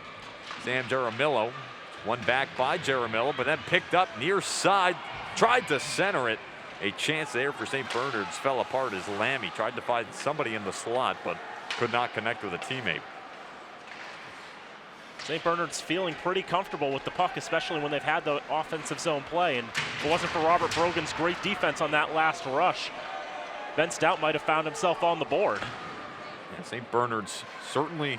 Sam Jaramillo. One back by Jaramillo, but then picked up near side, tried to center it. A chance there for St. Bernard's fell apart as Lammy tried to find somebody in the slot, but could not connect with a teammate. St. Bernard's feeling pretty comfortable with the puck, especially when they've had the offensive zone play. And if it wasn't for Robert Brogan's great defense on that last rush, Ben Stout might have found himself on the board. Yeah, St. Bernard's certainly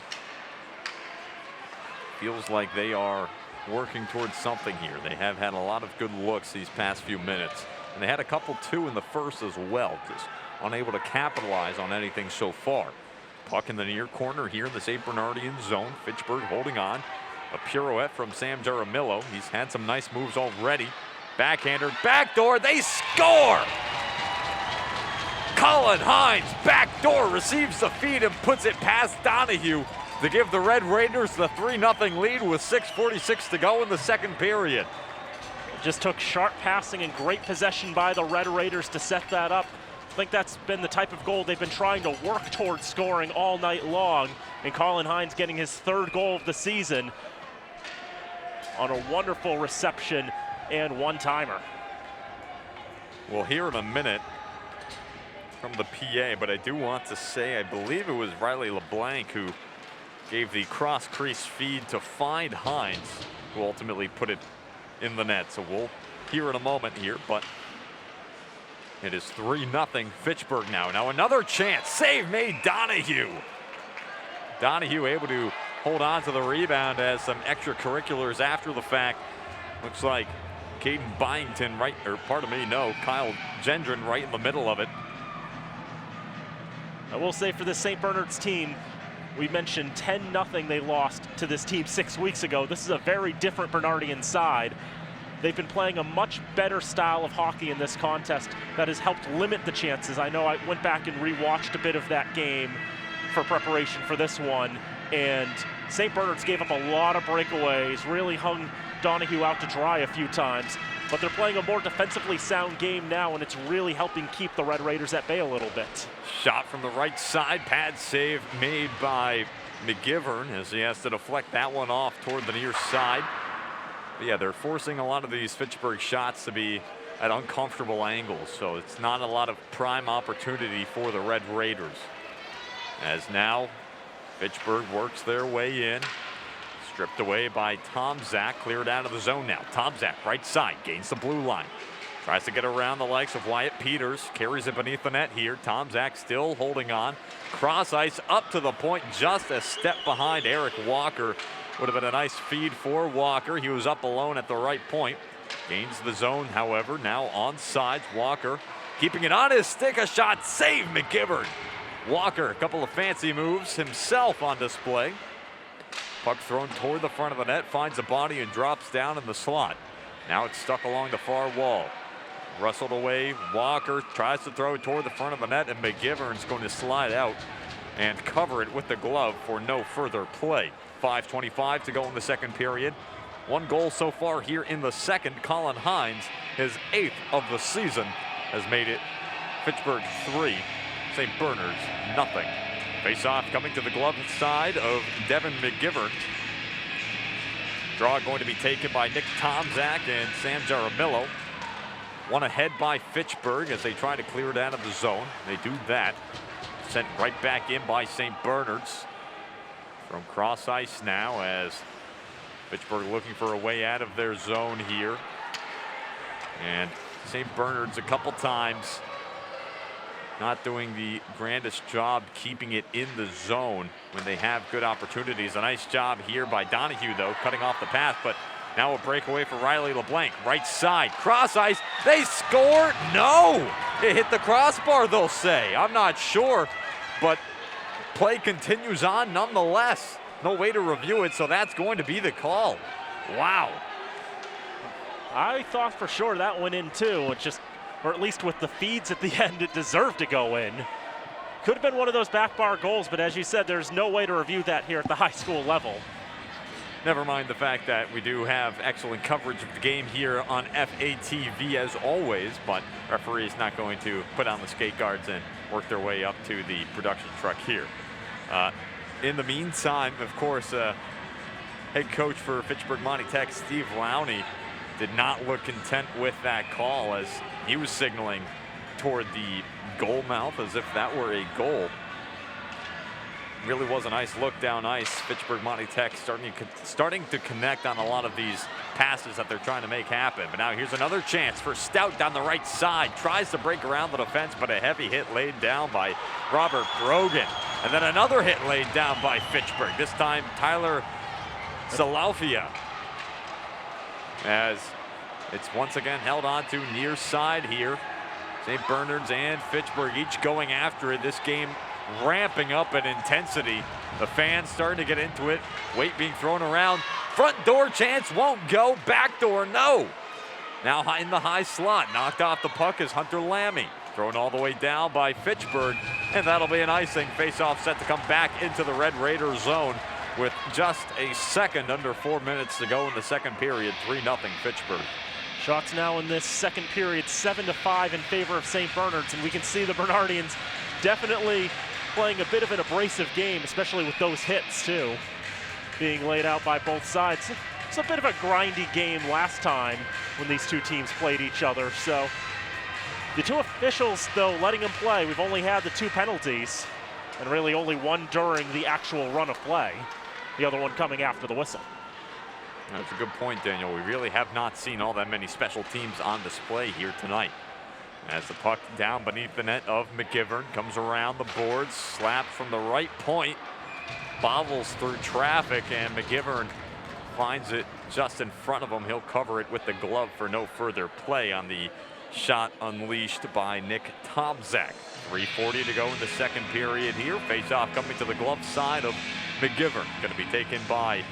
feels like they are working towards something here. They have had a lot of good looks these past few minutes. And they had a couple too in the first as well, just unable to capitalize on anything so far. Puck in the near corner here in the St. Bernardian zone. Fitchburg holding on. A pirouette from Sam Jaramillo. He's had some nice moves already. Backhander, backdoor, they score! Colin Hines, backdoor, receives the feed and puts it past Donahue to give the Red Raiders the 3-0 lead with 6:46 to go in the second period. Just took sharp passing and great possession by the Red Raiders to set that up. I think that's been the type of goal they've been trying to work towards scoring all night long. And Colin Hines getting his third goal of the season on a wonderful reception and one-timer. We'll hear in a minute from the PA, but I do want to say I believe it was Riley LeBlanc who gave the cross-crease feed to find Hines, who ultimately put it in the net. So we'll hear in a moment here, but It is 3-0 Fitchburg now. Now another chance. Save made Donahue. Donahue able to hold on to the rebound as some extracurriculars after the fact. Looks like Caden Byington Kyle Gendron right in the middle of it. I will say for the St. Bernard's team, we mentioned 10-0 they lost to this team 6 weeks ago. This is a very different Bernardian side. They've been playing a much better style of hockey in this contest that has helped limit the chances. I know I went back and rewatched a bit of that game for preparation for this one, and St. Bernard's gave up a lot of breakaways, really hung Donahue out to dry a few times, but they're playing a more defensively sound game now, and it's really helping keep the Red Raiders at bay a little bit. Shot from the right side, pad save made by McGivern as he has to deflect that one off toward the near side. But yeah, they're forcing a lot of these Fitchburg shots to be at uncomfortable angles, so it's not a lot of prime opportunity for the Red Raiders. As now Fitchburg works their way in. Stripped away by Tomczak, cleared out of the zone now. Tomczak, right side, gains the blue line. Tries to get around the likes of Wyatt Peters, carries it beneath the net here. Tomczak still holding on. Cross ice up to the point, just a step behind Eric Walker. Would have been a nice feed for Walker. He was up alone at the right point. Gains the zone, however, now on sides. Walker keeping it on his stick, a shot, save McGivern. Walker, a couple of fancy moves, himself on display. Puck thrown toward the front of the net, finds a body and drops down in the slot. Now it's stuck along the far wall. Wrestled away, Walker tries to throw it toward the front of the net, and McGivern's going to slide out and cover it with the glove for no further play. 5:25 to go in the second period. One goal so far here in the second. Colin Hines, his 8th of the season, has made it Fitchburg 3, St. Bernard's nothing. Face-off coming to the glove side of Devin McGivern. Draw going to be taken by Nick Tomczak and Sam Jaramillo. One ahead by Fitchburg as they try to clear it out of the zone. They do that. Sent right back in by St. Bernard's. From cross ice now as Fitchburg looking for a way out of their zone here. And St. Bernard's a couple times not doing the grandest job keeping it in the zone when they have good opportunities. A nice job here by Donahue, though, cutting off the path, but now a breakaway for Riley LeBlanc. Right side, cross ice, they score? No! It hit the crossbar, they'll say. I'm not sure, but play continues on nonetheless. No way to review it, so that's going to be the call. Wow. I thought for sure that went in too. It's just, or at least with the feeds at the end, it deserved to go in. Could have been one of those back bar goals, but as you said, there's no way to review that here at the high school level. Never mind the fact that we do have excellent coverage of the game here on FATV as always, but referees not going to put on the skate guards and work their way up to the production truck here. In the meantime, of course, head coach for Fitchburg Monty Tech, Steve Lowney, did not look content with that call as he was signaling toward the goal mouth as if that were a goal. Really was a nice look down ice. Fitchburg Monty Tech starting to connect on a lot of these passes that they're trying to make happen. But now here's another chance for Stout down the right side. Tries to break around the defense, but a heavy hit laid down by Robert Brogan. And then another hit laid down by Fitchburg. This time Tyler Zalaufia. As it's once again held on to near side here. St. Bernard's and Fitchburg each going after it. This game ramping up in intensity. The fans starting to get into it. Weight being thrown around. Front door chance won't go. Back door, no. Now in the high slot. Knocked off the puck is Hunter Lammy. Thrown all the way down by Fitchburg. And that'll be an icing. Face-off set to come back into the Red Raiders zone with just a second under 4 minutes to go in the second period. 3-0 Fitchburg. Shots now in this second period, 7-5 in favor of St. Bernard's, and we can see the Bernardians definitely playing a bit of an abrasive game, especially with those hits too, being laid out by both sides. It's a bit of a grindy game last time when these two teams played each other. So the two officials, though, letting them play. We've only had the 2 penalties, and really only one during the actual run of play, the other one coming after the whistle. That's a good point, Daniel. We really have not seen all that many special teams on display here tonight. As the puck down beneath the net of McGivern, comes around the boards, slapped from the right point, bobbles through traffic, and McGivern finds it just in front of him. He'll cover it with the glove for no further play on the shot unleashed by Nick Tomczak. 3:40 to go in the second period here. Face-off coming to the glove side of McGivern. Going to be taken by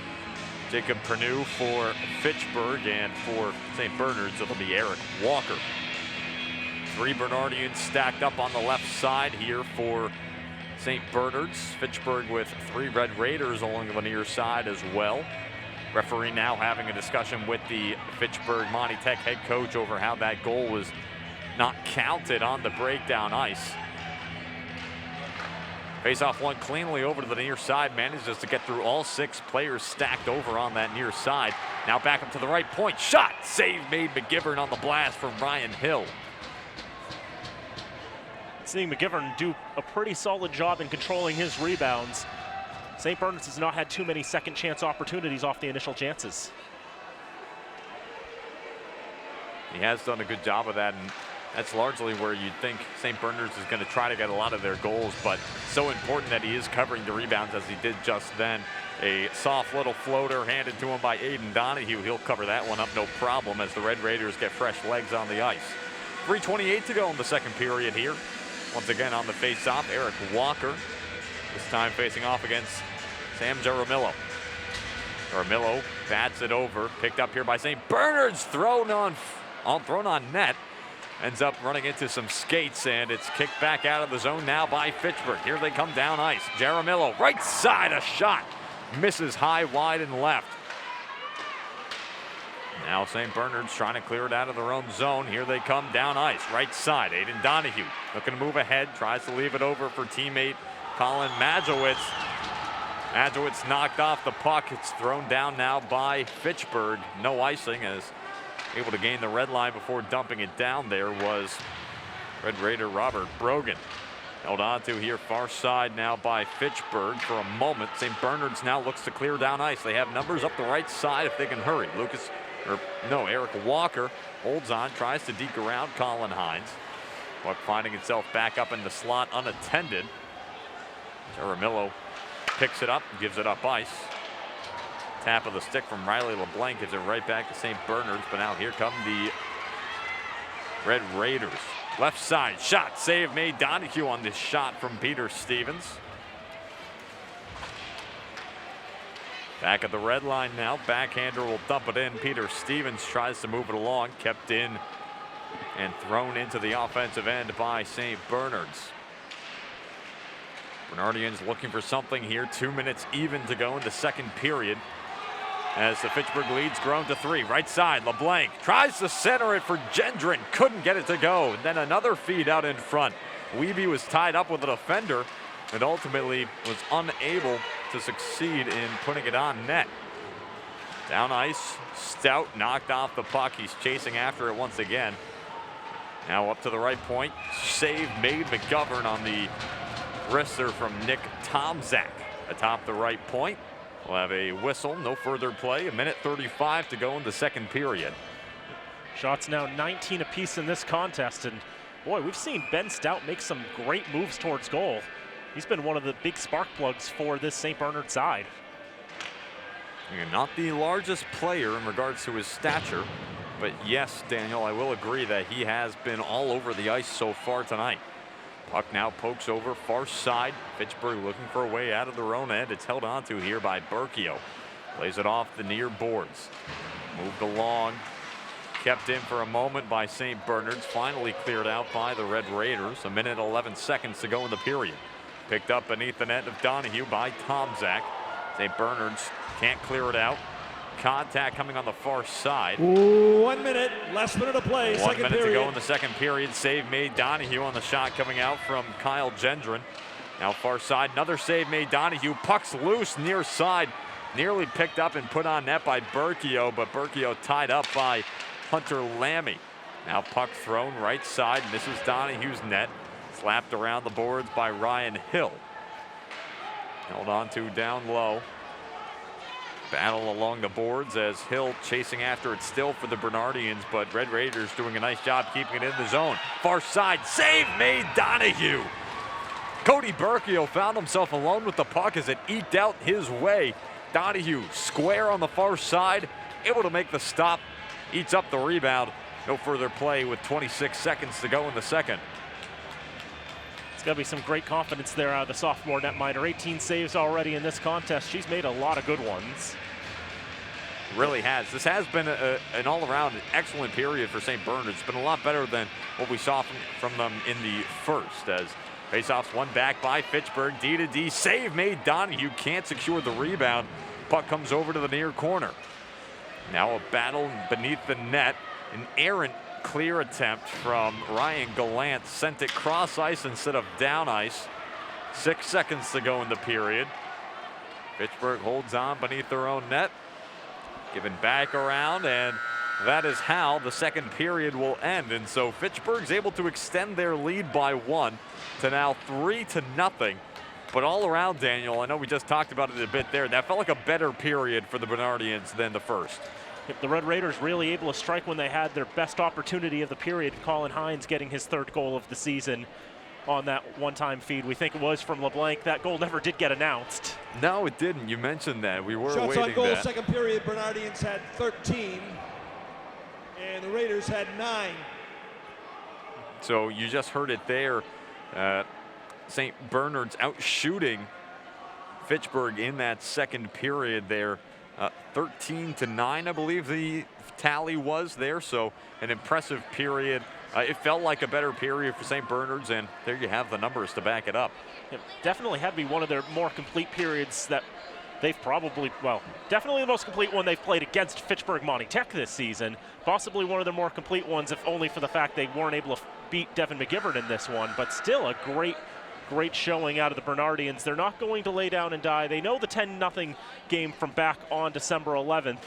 Jacob Pernew for Fitchburg, and for St. Bernard's, it'll be Eric Walker. 3 Bernardians stacked up on the left side here for St. Bernard's. Fitchburg with 3 Red Raiders along the near side as well. Referee now having a discussion with the Fitchburg Monty Tech head coach over how that goal was not counted on the breakdown ice. Face-off one cleanly over to the near side, manages to get through all 6 players stacked over on that near side. Now back up to the right point, shot, save made McGivern on the blast from Ryan Hill. Seeing McGivern do a pretty solid job in controlling his rebounds. St. Bernard's has not had too many second chance opportunities off the initial chances. He has done a good job of that, and that's largely where you'd think St. Bernard's is going to try to get a lot of their goals, but so important that he is covering the rebounds as he did just then. A soft little floater handed to him by Aiden Donahue. He'll cover that one up no problem as the Red Raiders get fresh legs on the ice. 3:28 to go in the second period here. Once again on the face-off, Eric Walker. This time facing off against Sam Jaramillo. Jaramillo bats it over, picked up here by St. Bernard's, thrown on net. Ends up running into some skates, and it's kicked back out of the zone now by Fitchburg. Here they come down ice. Jaramillo, right side, a shot. Misses high, wide, and left. Now St. Bernard's trying to clear it out of their own zone. Here they come down ice, right side. Aiden Donahue looking to move ahead, tries to leave it over for teammate Colin Majowitz. Majowitz knocked off the puck. It's thrown down now by Fitchburg. No icing, as able to gain the red line before dumping it down there was Red Raider Robert Brogan. Held on to here far side now by Fitchburg for a moment. St. Bernard's now looks to clear down ice. They have numbers up the right side if they can hurry. Eric Walker holds on, tries to deke around Colin Hines. Puck finding itself back up in the slot unattended. Jaramillo picks it up, gives it up ice. Tap of the stick from Riley LeBlanc gives it right back to St. Bernard's, but now here come the Red Raiders. Left side, shot, save made. Donahue on this shot from Peter Stevens. Back at the red line now, backhander will dump it in. Peter Stevens tries to move it along, kept in and thrown into the offensive end by St. Bernard's. Bernardians looking for something here. 2 minutes even to go in the second period, as the Fitchburg lead's grown to 3. Right side, LeBlanc tries to center it for Gendron, couldn't get it to go. And then another feed out in front. Wiebe was tied up with a defender and ultimately was unable to succeed in putting it on net. Down ice, Stout knocked off the puck. He's chasing after it once again. Now up to the right point. Save made. McGovern on the wrister from Nick Tomczak atop the right point. We'll have a whistle, no further play. 1:35 to go in the second period. Shots now 19 apiece in this contest, and boy, we've seen Ben Stout make some great moves towards goal. He's been one of the big spark plugs for this St. Bernard side. Not the largest player in regards to his stature, but yes, Daniel, I will agree that he has been all over the ice so far tonight. Puck now pokes over far side. Fitchburg looking for a way out of their own end. It's held onto here by Berkio. Plays it off the near boards. Moved along. Kept in for a moment by St. Bernard's. Finally cleared out by the Red Raiders. 1:11 to go in the period. Picked up beneath the net of Donahue by Tomczak. St. Bernard's can't clear it out. Contact coming on the far side. 1 minute, last minute of play, 1 second minute period. to go in the second period. Save made. Donahue on the shot coming out from Kyle Gendron. Now far side, another save made. Donahue, puck's loose near side. Nearly picked up and put on net by Berkio, but Berkio tied up by Hunter Lammy. Now puck thrown right side, misses Donahue's net. Slapped around the boards by Ryan Hill. Held on to down low. Battle along the boards as Hill chasing after it still for the Bernardians, but Red Raiders doing a nice job keeping it in the zone. Far side, save made, Donahue. Cody Berkio found himself alone with the puck as it eked out his way. Donahue square on the far side, able to make the stop, eats up the rebound. No further play with 26 seconds to go in the second. It's got to be some great confidence there out of the sophomore netminder. 18 saves already in this contest. She's made a lot of good ones. Really has. This has been an all-around excellent period for St. Bernard's. It's been a lot better than what we saw from them in the first, as faceoffs won back by Fitchburg. D to D save made. Donahue can't secure the rebound. Puck comes over to the near corner. Now a battle beneath the net. An errant clear attempt from Ryan Gallant, sent it cross ice instead of down ice. 6 seconds to go in the period. Fitchburg holds on beneath their own net. Given back around, and that is how the second period will end. And so Fitchburg's able to extend their lead by 1 to now 3-0. But all around, Daniel, I know we just talked about it a bit there. That felt like a better period for the Bernardians than the first. The Red Raiders really able to strike when they had their best opportunity of the period. Colin Hines getting his 3rd goal of the season on that one-time feed. We think it was from LeBlanc. That goal never did get announced. No, it didn't. You mentioned that. We were Shots waiting on goal, that. second period, Bernardians had 13, and the Raiders had 9. So you just heard it there. St. Bernard's out shooting Fitchburg in that second period there. 13-9, I believe the tally was there. So an impressive period. It felt like a better period for St. Bernard's, and there you have the numbers to back it up. It definitely had to be one of their more complete periods that they've probably, well, definitely the most complete one they've played against Fitchburg Monty Tech this season. Possibly one of their more complete ones, if only for the fact they weren't able to beat Devin McGivern in this one. But still a great showing out of the Bernardians. They're not going to lay down and die. They know the 10-0 game from back on December 11th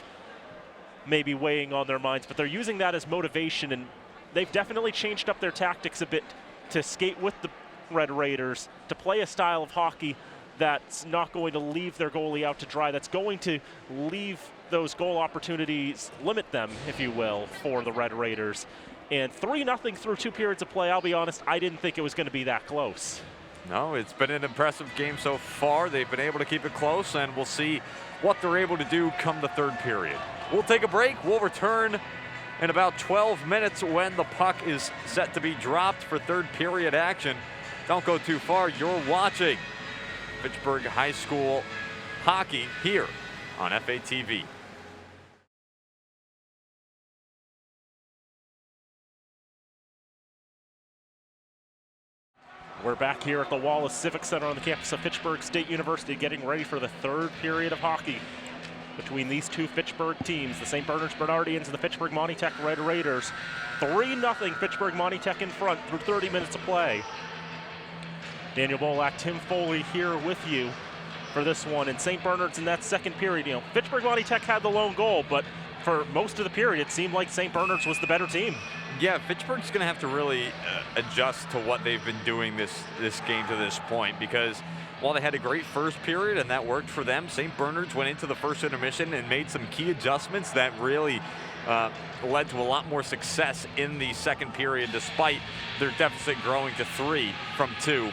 may be weighing on their minds, but they're using that as motivation, and they've definitely changed up their tactics a bit to skate with the Red Raiders, to play a style of hockey that's not going to leave their goalie out to dry, that's going to leave those goal opportunities, limit them, if you will, for the Red Raiders. And 3-0 through 2 periods of play, I'll be honest, I didn't think it was going to be that close. No, it's been an impressive game so far. They've been able to keep it close, and we'll see what they're able to do come the third period. We'll take a break. We'll return in about 12 minutes when the puck is set to be dropped for third period action. Don't go too far. You're watching Fitchburg High School hockey here on FATV. We're back here at the Wallace Civic Center on the campus of Fitchburg State University, getting ready for the third period of hockey between these two Fitchburg teams, the St. Bernard's Bernardians and the Fitchburg Monty Tech Red Raiders. 3-0 Fitchburg Monty Tech in front through 30 minutes of play. Daniel Bolak, Tim Foley here with you for this one. And St. Bernard's in that second period, Fitchburg Monty Tech had the lone goal, but for most of the period, it seemed like St. Bernard's was the better team. Yeah, Fitchburg's going to have to really adjust to what they've been doing this game to this point, because while they had a great first period and that worked for them, St. Bernard's went into the first intermission and made some key adjustments that really led to a lot more success in the second period, despite their deficit growing to 3 from 2.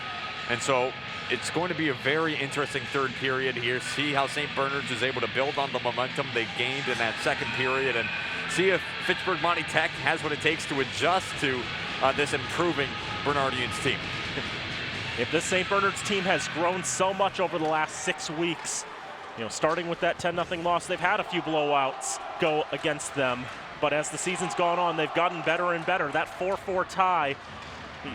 And so it's going to be a very interesting third period here. See how St. Bernard's is able to build on the momentum they gained in that second period, and see if Fitchburg Monty Tech has what it takes to adjust to this improving Bernardians team. If this St. Bernard's team has grown so much over the last 6 weeks, starting with that 10-0 loss, they've had a few blowouts go against them, but as the season's gone on, they've gotten better and better. That 4-4 tie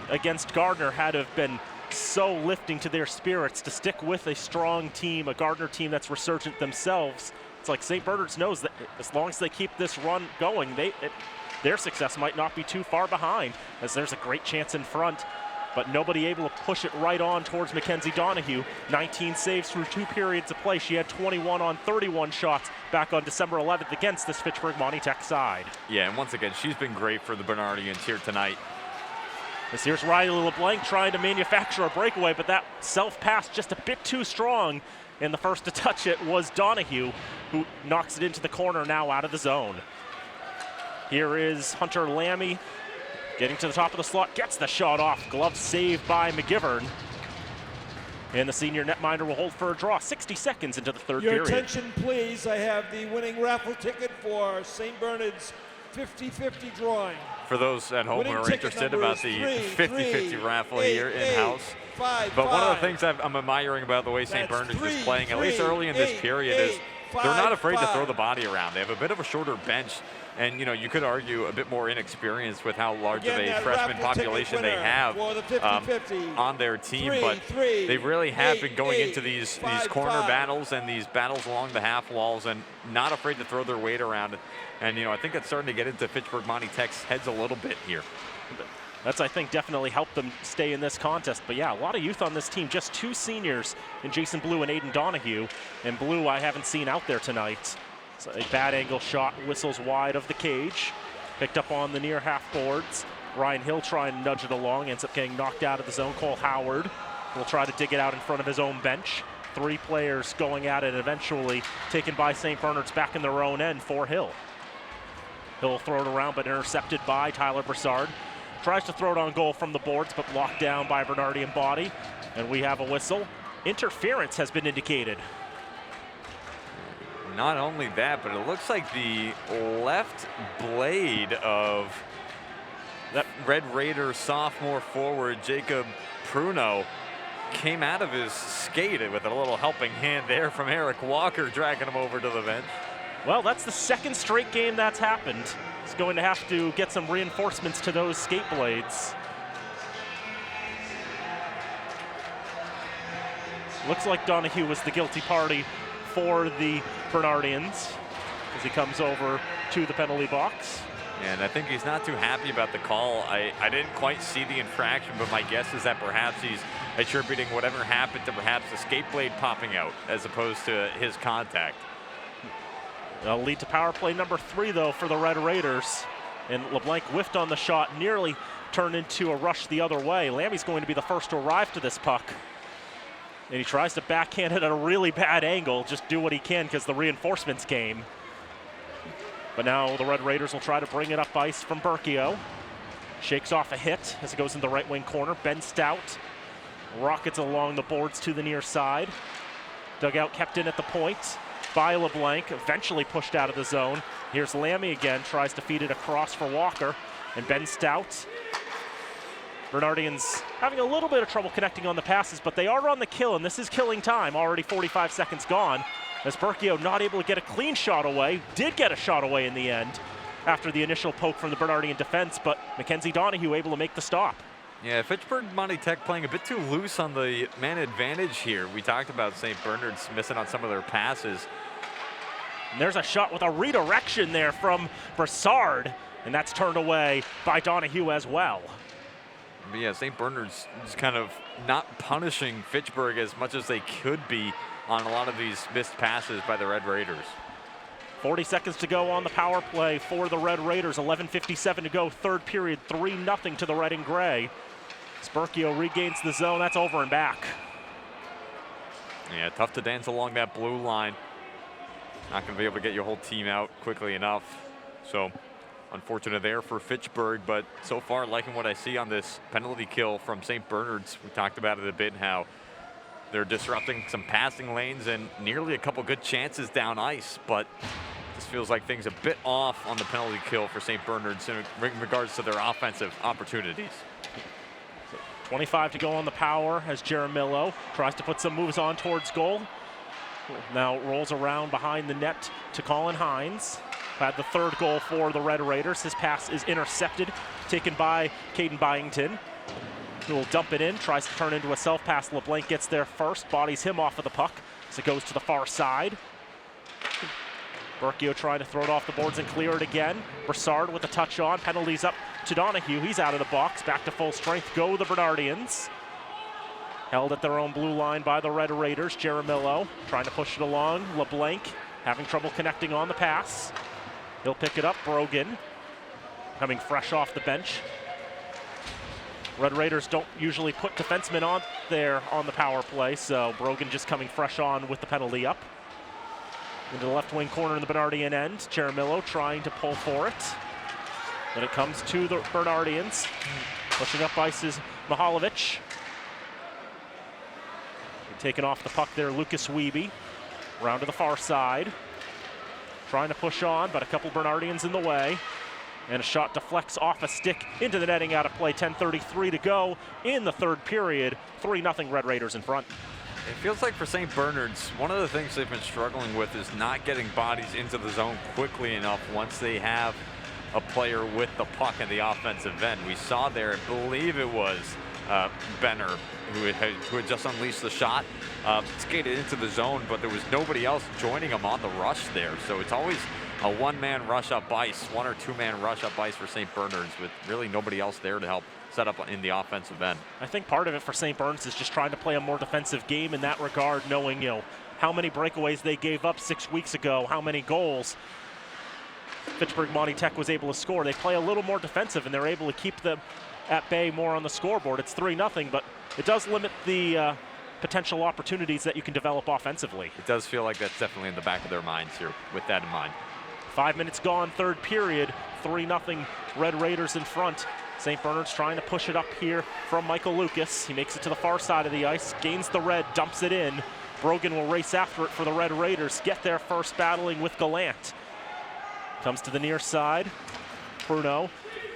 against Gardner had to have been so lifting to their spirits to stick with a strong team, a Gardner team that's resurgent themselves. It's like St. Bernard's knows that as long as they keep this run going, their success might not be too far behind, as there's a great chance in front, but nobody able to push it right on towards Mackenzie Donahue. 19 saves through 2 periods of play. She had 21 on 31 shots back on December 11th against this Fitchburg Monty Tech side. Yeah, and once again, she's been great for the Bernardians here tonight. As here's Riley LeBlanc trying to manufacture a breakaway, but that self-pass just a bit too strong. And the first to touch it was Donahue, who knocks it into the corner now out of the zone. Here is Hunter Lammy getting to the top of the slot, gets the shot off. Glove saved by McGivern. And the senior netminder will hold for a draw. 60 seconds into the third period. Your attention, please. I have the winning raffle ticket for St. Bernard's 50-50 drawing. For those at home who are interested about the 50-50 raffle here in-house. But one of the things I'm admiring about the way St. Bernard's is playing, at least early in this period, is they're not afraid to throw the body around. They have a bit of a shorter bench, and you could argue a bit more inexperienced with how large of a freshman population they have on their team. But they really have been going into these corner battles and these battles along the half walls and not afraid to throw their weight around. And I think that's starting to get into Fitchburg Monty Tech's heads a little bit here. That's, I think, definitely helped them stay in this contest. But yeah, a lot of youth on this team. Just 2 seniors in Jason Blue and Aiden Donahue. And Blue I haven't seen out there tonight. So a bad angle shot, whistles wide of the cage. Picked up on the near half boards. Ryan Hill trying to nudge it along, ends up getting knocked out of the zone. Cole Howard will try to dig it out in front of his own bench. 3 players going at it, eventually taken by St. Bernard's back in their own end for Hill. Hill will throw it around, but intercepted by Tyler Broussard. Tries to throw it on goal from the boards, but blocked down by Bernardian body. And we have a whistle. Interference has been indicated. Not only that, but it looks like the left blade of that Red Raider sophomore forward, Jacob Pruno, came out of his skate with a little helping hand there from Eric Walker, dragging him over to the bench. Well, that's the 2nd straight game that's happened. He's going to have to get some reinforcements to those skate blades. Looks like Donahue was the guilty party for the Bernardians as he comes over to the penalty box. And I think he's not too happy about the call. I didn't quite see the infraction, but my guess is that perhaps he's attributing whatever happened to perhaps the skate blade popping out as opposed to his contact. That'll lead to power play number 3, though, for the Red Raiders. And LeBlanc whiffed on the shot, nearly turned into a rush the other way. Lammy's going to be the first to arrive to this puck. And he tries to backhand it at a really bad angle, just do what he can because the reinforcements came. But now the Red Raiders will try to bring it up ice from Berkio. Shakes off a hit as it goes in the right wing corner. Ben Stout rockets along the boards to the near side. Dugout kept in at the point by LeBlanc, eventually pushed out of the zone. Here's Lammy again, tries to feed it across for Walker. And Ben Stout. Bernardians having a little bit of trouble connecting on the passes, but they are on the kill, and this is killing time. Already 45 seconds gone. As Berkio not able to get a clean shot away, did get a shot away in the end after the initial poke from the Bernardian defense, but Mackenzie Donahue able to make the stop. Yeah, Fitchburg Monty Tech playing a bit too loose on the man advantage here. We talked about St. Bernard's missing on some of their passes. And there's a shot with a redirection there from Broussard, and that's turned away by Donahue as well. But yeah, St. Bernard's just kind of not punishing Fitchburg as much as they could be on a lot of these missed passes by the Red Raiders. 40 seconds to go on the power play for the Red Raiders. 11:57 to go, third period, 3-0 to the Red and Gray. Berkio regains the zone, that's over and back. Yeah, tough to dance along that blue line. Not going to be able to get your whole team out quickly enough. So unfortunate there for Fitchburg, but so far liking what I see on this penalty kill from St. Bernard's. We talked about it a bit, how they're disrupting some passing lanes and nearly a couple good chances down ice, but this feels like things a bit off on the penalty kill for St. Bernard's in regards to their offensive opportunities. 25 to go on the power as Jaramillo tries to put some moves on towards goal. Now rolls around behind the net to Colin Hines. Had the third goal for the Red Raiders. His pass is intercepted, taken by Caden Byington, who will dump it in, tries to turn into a self-pass. LeBlanc gets there first, bodies him off of the puck as it goes to the far side. Berkio trying to throw it off the boards and clear it again. Broussard with a touch on, penalties up to Donahue. He's out of the box, back to full strength. Go the Bernardians. Held at their own blue line by the Red Raiders. Jaramillo trying to push it along. LeBlanc having trouble connecting on the pass. He'll pick it up. Brogan coming fresh off the bench. Red Raiders don't usually put defensemen on there on the power play, so Brogan just coming fresh on with the penalty up. Into the left wing corner in the Bernardian end. Jaramillo trying to pull for it. Then it comes to the Bernardians. Pushing up ice is Mihalovic. Taking off the puck there, Lucas Wiebe. Round to the far side. Trying to push on, but a couple Bernardians in the way. And a shot deflects off a stick into the netting, out of play. 10:33 to go in the third period. 3-0 Red Raiders in front. It feels like for St. Bernard's, one of the things they've been struggling with is not getting bodies into the zone quickly enough once they have a player with the puck in the offensive end. We saw there, I believe it was Benner, who had just unleashed the shot, skated into the zone, but there was nobody else joining him on the rush there. So it's always a one-man rush up ice, one or two-man rush up ice for St. Bernard's, with really nobody else there to help set up in the offensive end. I think part of it for St. Bernard's is just trying to play a more defensive game in that regard, knowing, how many breakaways they gave up 6 weeks ago, how many goals Fitchburg Monty Tech was able to score. They play a little more defensive, and they're able to keep them at bay more on the scoreboard. It's 3-0, but it does limit the potential opportunities that you can develop offensively. It does feel like that's definitely in the back of their minds here, with that in mind. 5 minutes gone, third period, 3-0 Red Raiders in front. St. Bernard's trying to push it up here from Michael Lucas. He makes it to the far side of the ice, gains the red, dumps it in. Brogan will race after it for the Red Raiders, get there first, battling with Gallant. Comes to the near side. Bruno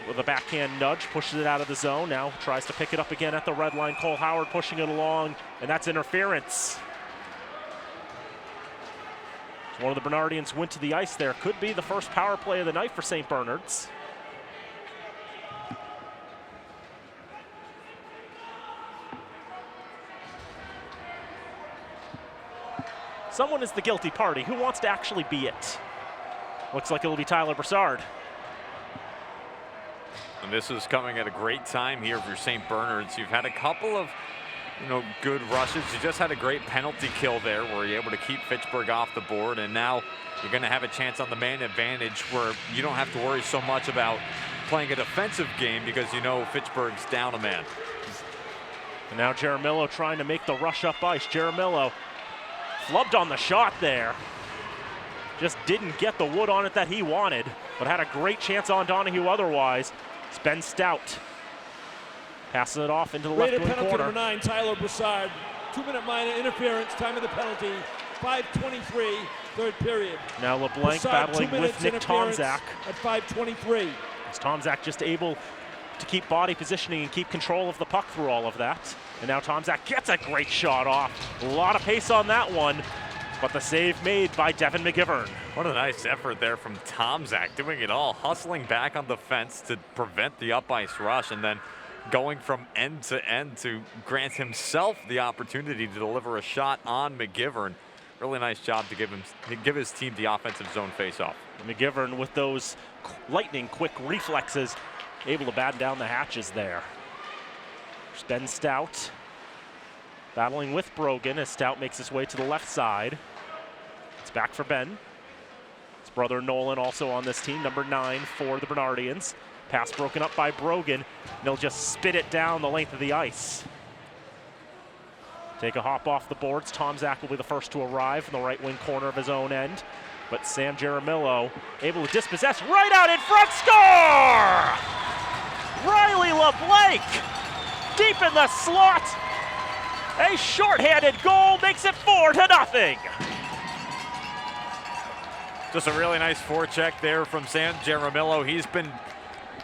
with a backhand nudge, pushes it out of the zone. Now tries to pick it up again at the red line. Cole Howard pushing it along, and that's interference. So one of the Bernardians went to the ice there. Could be the first power play of the night for St. Bernard's. Someone is the guilty party. Who wants to actually be it? Looks like it'll be Tyler Broussard. And this is coming at a great time here for St. Bernard's. You've had a couple of, good rushes. You just had a great penalty kill there where you're able to keep Fitchburg off the board, and now you're going to have a chance on the man advantage where you don't have to worry so much about playing a defensive game because Fitchburg's down a man. And now Jaramillo trying to make the rush up ice. Jaramillo flubbed on the shot there. Just didn't get the wood on it that he wanted, but had a great chance on Donahue otherwise. It's Ben Stout passing it off into the left wing penalty corner. number 9, Tyler Broussard. 2-minute minor interference, time of the penalty, 5:23, third period. Now LeBlanc Broussard, battling with Nick Tomczak. At 5:23. Is Tomczak just able to keep body positioning and keep control of the puck through all of that? And now Tomczak gets a great shot off. A lot of pace on that one, but the save made by Devin McGivern. What a nice effort there from Tomczak, doing it all, hustling back on the fence to prevent the up ice rush, and then going from end to grant himself the opportunity to deliver a shot on McGivern. Really nice job to give his team the offensive zone faceoff. McGivern with those lightning quick reflexes, able to batten down the hatches there. There's Ben Stout battling with Brogan as Stout makes his way to the left side. It's back for Ben. His brother Nolan also on this team, number 9 for the Bernardians. Pass broken up by Brogan, and he'll just spit it down the length of the ice. Take a hop off the boards. Tomczak will be the first to arrive in the right wing corner of his own end. But Sam Jaramillo able to dispossess right out in front. Score! Riley LeBlanc deep in the slot. A shorthanded goal makes it 4-0. Just a really nice forecheck there from Sam Jaramillo. He's been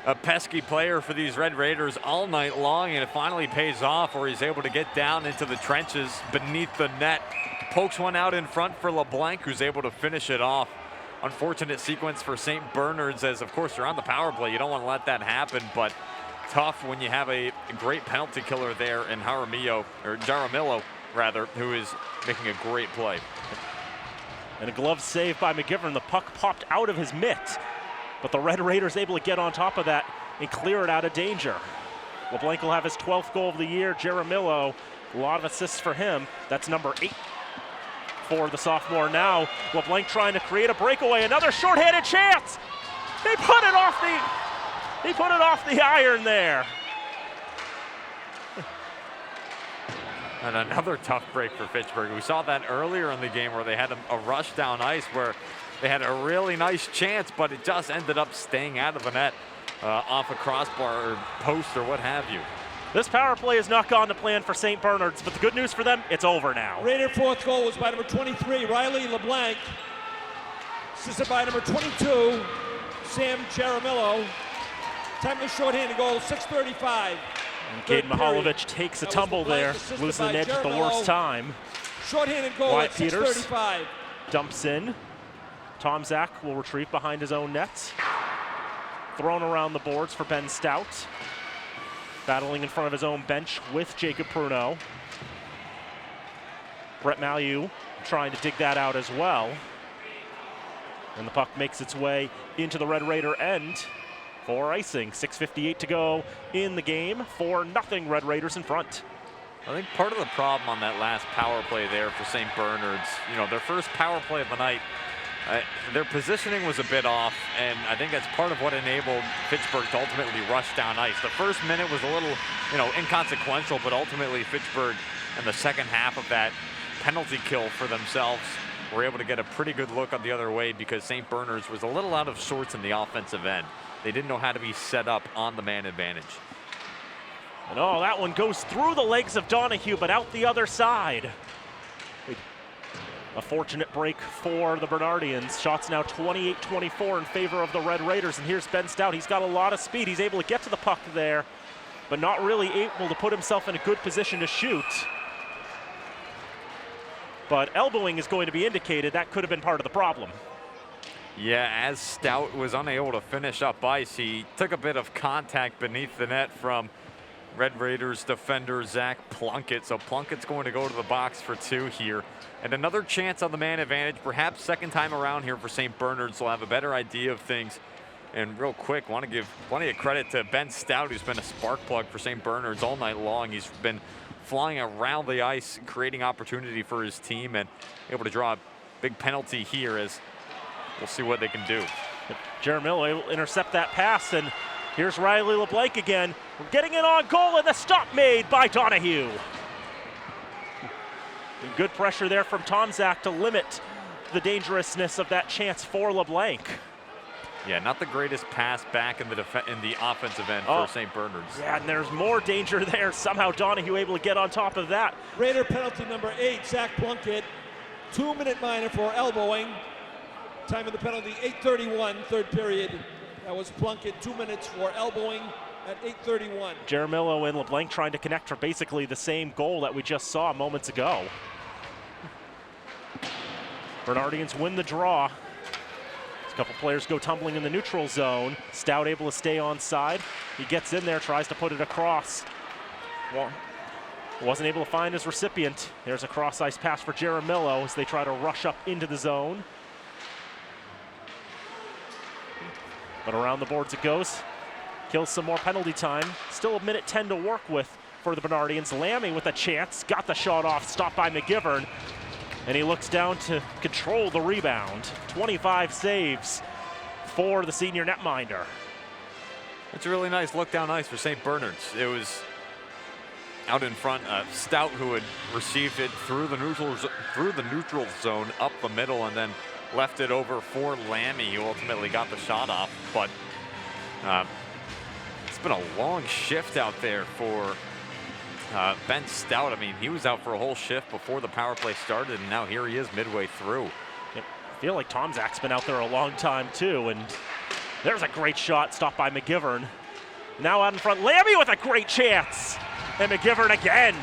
a pesky player for these Red Raiders all night long, and it finally pays off where he's able to get down into the trenches beneath the net. Pokes one out in front for LeBlanc, who's able to finish it off. Unfortunate sequence for St. Bernard's, as of course you're on the power play. You don't want to let that happen, but tough when you have a great penalty killer there in Jaramillo, who is making a great play. And a glove save by McGivern. The puck popped out of his mitt, but the Red Raiders able to get on top of that and clear it out of danger. LeBlanc will have his 12th goal of the year. Jaramillo, a lot of assists for him. That's number 8 for the sophomore now. LeBlanc trying to create a breakaway. Another shorthanded chance. He put it off the iron there. And another tough break for Fitchburg. We saw that earlier in the game where they had a rush down ice where they had a really nice chance, but it just ended up staying out of the net off a crossbar or post or what have you. This power play has not gone to plan for St. Bernard's, but the good news for them, it's over now. Raider fourth goal was by number 23, Riley LeBlanc. Assisted by number 22, Sam Jaramillo. Time of the shorthanded goal, 6:35. And Cade Mihalovic takes a tumble there, losing the edge at the worst time. Shorthanded goal Wyatt at Peters 6:35. dumps in. Tom Zach will retrieve behind his own net. Thrown around the boards for Ben Stout. Battling in front of his own bench with Jacob Pruno. Brett Mailloux trying to dig that out as well. And the puck makes its way into the Red Raider end for icing. 6:58 to go in the game. 4-0 Red Raiders in front. I think part of the problem on that last power play there for St. Bernard's, their first power play of the night, their positioning was a bit off, and I think that's part of what enabled Fitchburg to ultimately rush down ice. The first minute was a little, inconsequential, but ultimately Fitchburg in the second half of that penalty kill for themselves were able to get a pretty good look on the other way because St. Bernard's was a little out of sorts in the offensive end. They didn't know how to be set up on the man advantage. And that one goes through the legs of Donahue, but out the other side. A fortunate break for the Bernardians. Shots now 28-24 in favor of the Red Raiders. And here's Ben Stout. He's got a lot of speed. He's able to get to the puck there, but not really able to put himself in a good position to shoot. But elbowing is going to be indicated. That could have been part of the problem. Yeah, as Stout was unable to finish up ice, he took a bit of contact beneath the net from Red Raiders defender Zach Plunkett. So Plunkett's going to go to the box for 2 here. And another chance on the man advantage, perhaps second time around here for St. Bernard's. They'll have a better idea of things. And real quick, want to give plenty of credit to Ben Stout, who's been a spark plug for St. Bernard's all night long. He's been flying around the ice, creating opportunity for his team, and able to draw a big penalty here as we'll see what they can do. Jaramillo able to intercept that pass, and here's Riley LeBlanc again. We're getting it on goal, and the stop made by Donahue. Good pressure there from Tom Zach to limit the dangerousness of that chance for LeBlanc. Yeah, not the greatest pass back in the offensive end for St. Bernard's. Yeah, and there's more danger there. Somehow Donahue able to get on top of that. Raider penalty number 8, Zach Plunkett. 2-minute minor for elbowing. Time of the penalty, 8:31, third period. That was Plunkett, 2 minutes for elbowing at 8:31. Jaramillo and LeBlanc trying to connect for basically the same goal that we just saw moments ago. Bernardians win the draw. A couple players go tumbling in the neutral zone. Stout able to stay on side. He gets in there, tries to put it across. Well, wasn't able to find his recipient. There's a cross-ice pass for Jaramillo as they try to rush up into the zone. But around the boards it goes. Kills some more penalty time. Still 1:10 to work with for the Bernardians. Lammy with a chance. Got the shot off. Stopped by McGivern. And he looks down to control the rebound. 25 saves for the senior netminder. It's a really nice look down ice for St. Bernard's. It was out in front, Stout, who had received it through the neutral zone up the middle, and then left it over for Lammy, who ultimately got the shot off. But it's been a long shift out there for Ben Stout. I mean, he was out for a whole shift before the power play started, and now here he is midway through. I feel like Tom Zach's been out there a long time too, and there's a great shot stopped by McGivern. Now out in front, Lammy with a great chance, and McGivern again.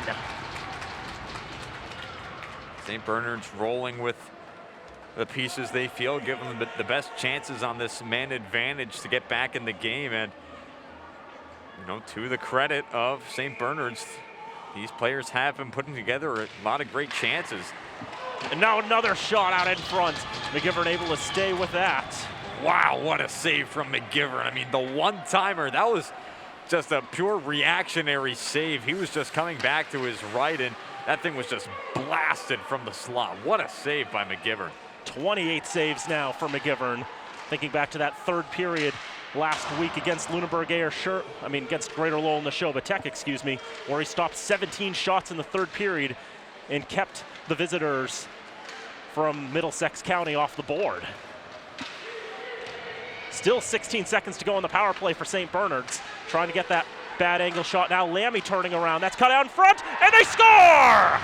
St. Bernard's rolling with the pieces they feel, give them the best chances on this man advantage to get back in the game. And to the credit of St. Bernard's, these players have been putting together a lot of great chances. And now another shot out in front. McGivern able to stay with that. Wow, what a save from McGivern. I mean, the one-timer, that was just a pure reactionary save. He was just coming back to his right, and that thing was just blasted from the slot. What a save by McGivern. 28 saves now for McGivern. Thinking back to that third period last week against against Greater Lowell Neshoba Tech, excuse me, where he stopped 17 shots in the third period and kept the visitors from Middlesex County off the board. Still 16 seconds to go on the power play for St. Bernard's. Trying to get that bad angle shot. Now Lammy turning around. That's cut out in front, and they score!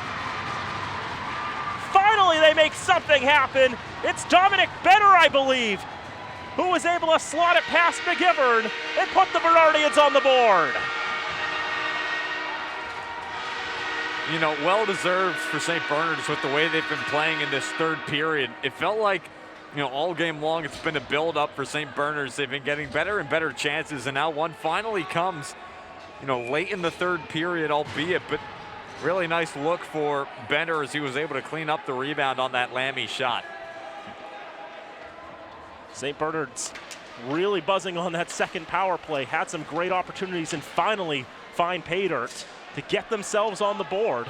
Finally, they make something happen. It's Dominic Benner, I believe, who was able to slot it past McGivern and put the Bernardians on the board. You know, well-deserved for St. Bernard's with the way they've been playing in this third period. It felt like, you know, all game long it's been a build-up for St. Bernard's. They've been getting better and better chances, and now one finally comes, you know, late in the third period, albeit, but really nice look for Bender as he was able to clean up the rebound on that Lammy shot. St. Bernard's really buzzing on that second power play, had some great opportunities, and finally find pay dirt to get themselves on the board.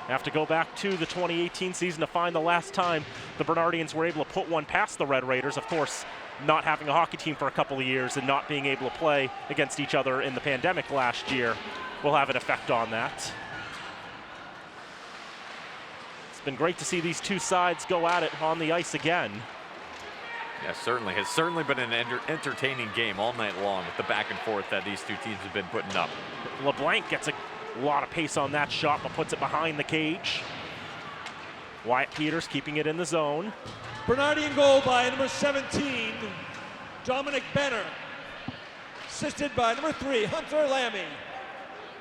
Have to go back to the 2018 season to find the last time the Bernardians were able to put one past the Red Raiders. Of course, not having a hockey team for a couple of years and not being able to play against each other in the pandemic last year will have an effect on that. It's been great to see these two sides go at it on the ice again. Yeah, certainly. It's certainly been an entertaining game all night long with the back and forth that these two teams have been putting up. LeBlanc gets a lot of pace on that shot, but puts it behind the cage. Wyatt Peters keeping it in the zone. Bernardian goal by number 17, Dominic Benner. Assisted by number 3, Hunter Lammy.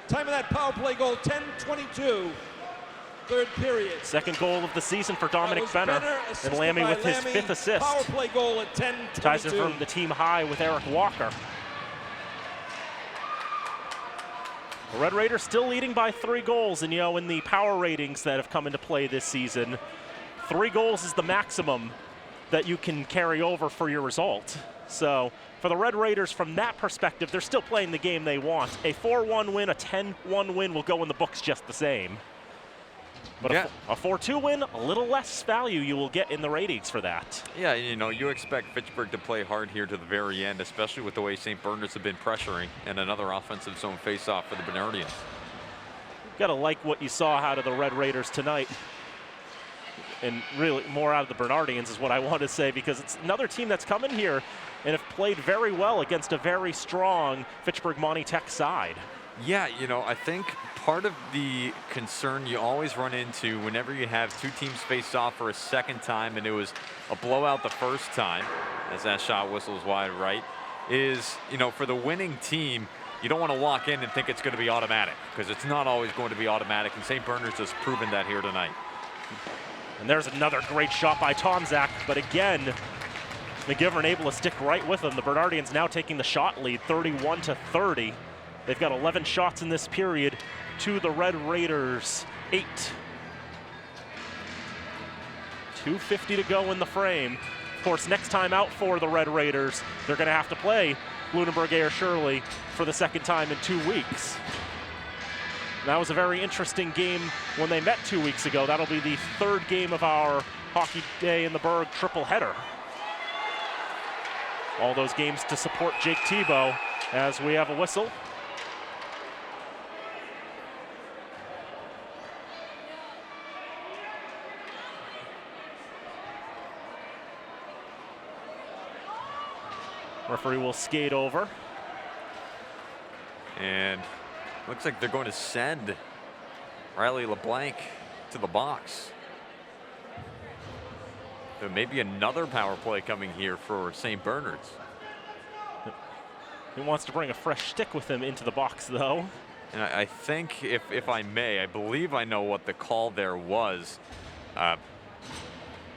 Time of that power play goal, 10:22. Third period. Second goal of the season for Dominic Benner, and Lammy with his 5th assist. Power play goal at 10:22. Ties it from the team high with Eric Walker. The Red Raiders still leading by 3 goals, and you know, in the power ratings that have come into play this season, 3 goals is the maximum that you can carry over for your result. So for the Red Raiders, from that perspective, they're still playing the game they want. A 4-1 win, a 10-1 win will go in the books just the same. But yeah, a 4-2 win, a little less value you will get in the ratings for that. Yeah, you know, you expect Fitchburg to play hard here to the very end, especially with the way St. Bernard's have been pressuring, and another offensive zone face-off for the Bernardians. Got to like what you saw out of the Red Raiders tonight. And really more out of the Bernardians is what I want to say, because it's another team that's come in here and have played very well against a very strong Fitchburg Monty Tech side. Yeah, you know, I think part of the concern you always run into whenever you have two teams face off for a second time, and it was a blowout the first time, as that shot whistles wide right, is, you know, for the winning team, you don't want to walk in and think it's going to be automatic, because it's not always going to be automatic, and St. Bernard's has proven that here tonight. And there's another great shot by Tomzak, but again, McGivern able to stick right with them. The Bernardians now taking the shot lead, 31-30. They've got 11 shots in this period to the Red Raiders, 8. 2:50 to go in the frame. Of course, next time out for the Red Raiders, they're going to have to play Lunenburg Air Shirley for the second time in 2 weeks. That was a very interesting game when they met 2 weeks ago. That'll be the 3rd game of our Hockey Day in the Berg triple header. All those games to support Jake Tebow as we have a whistle. Referee will skate over. And looks like they're going to send Riley LeBlanc to the box. There may be another power play coming here for St. Bernard's. He wants to bring a fresh stick with him into the box, though. And I think, if I may, I believe I know what the call there was.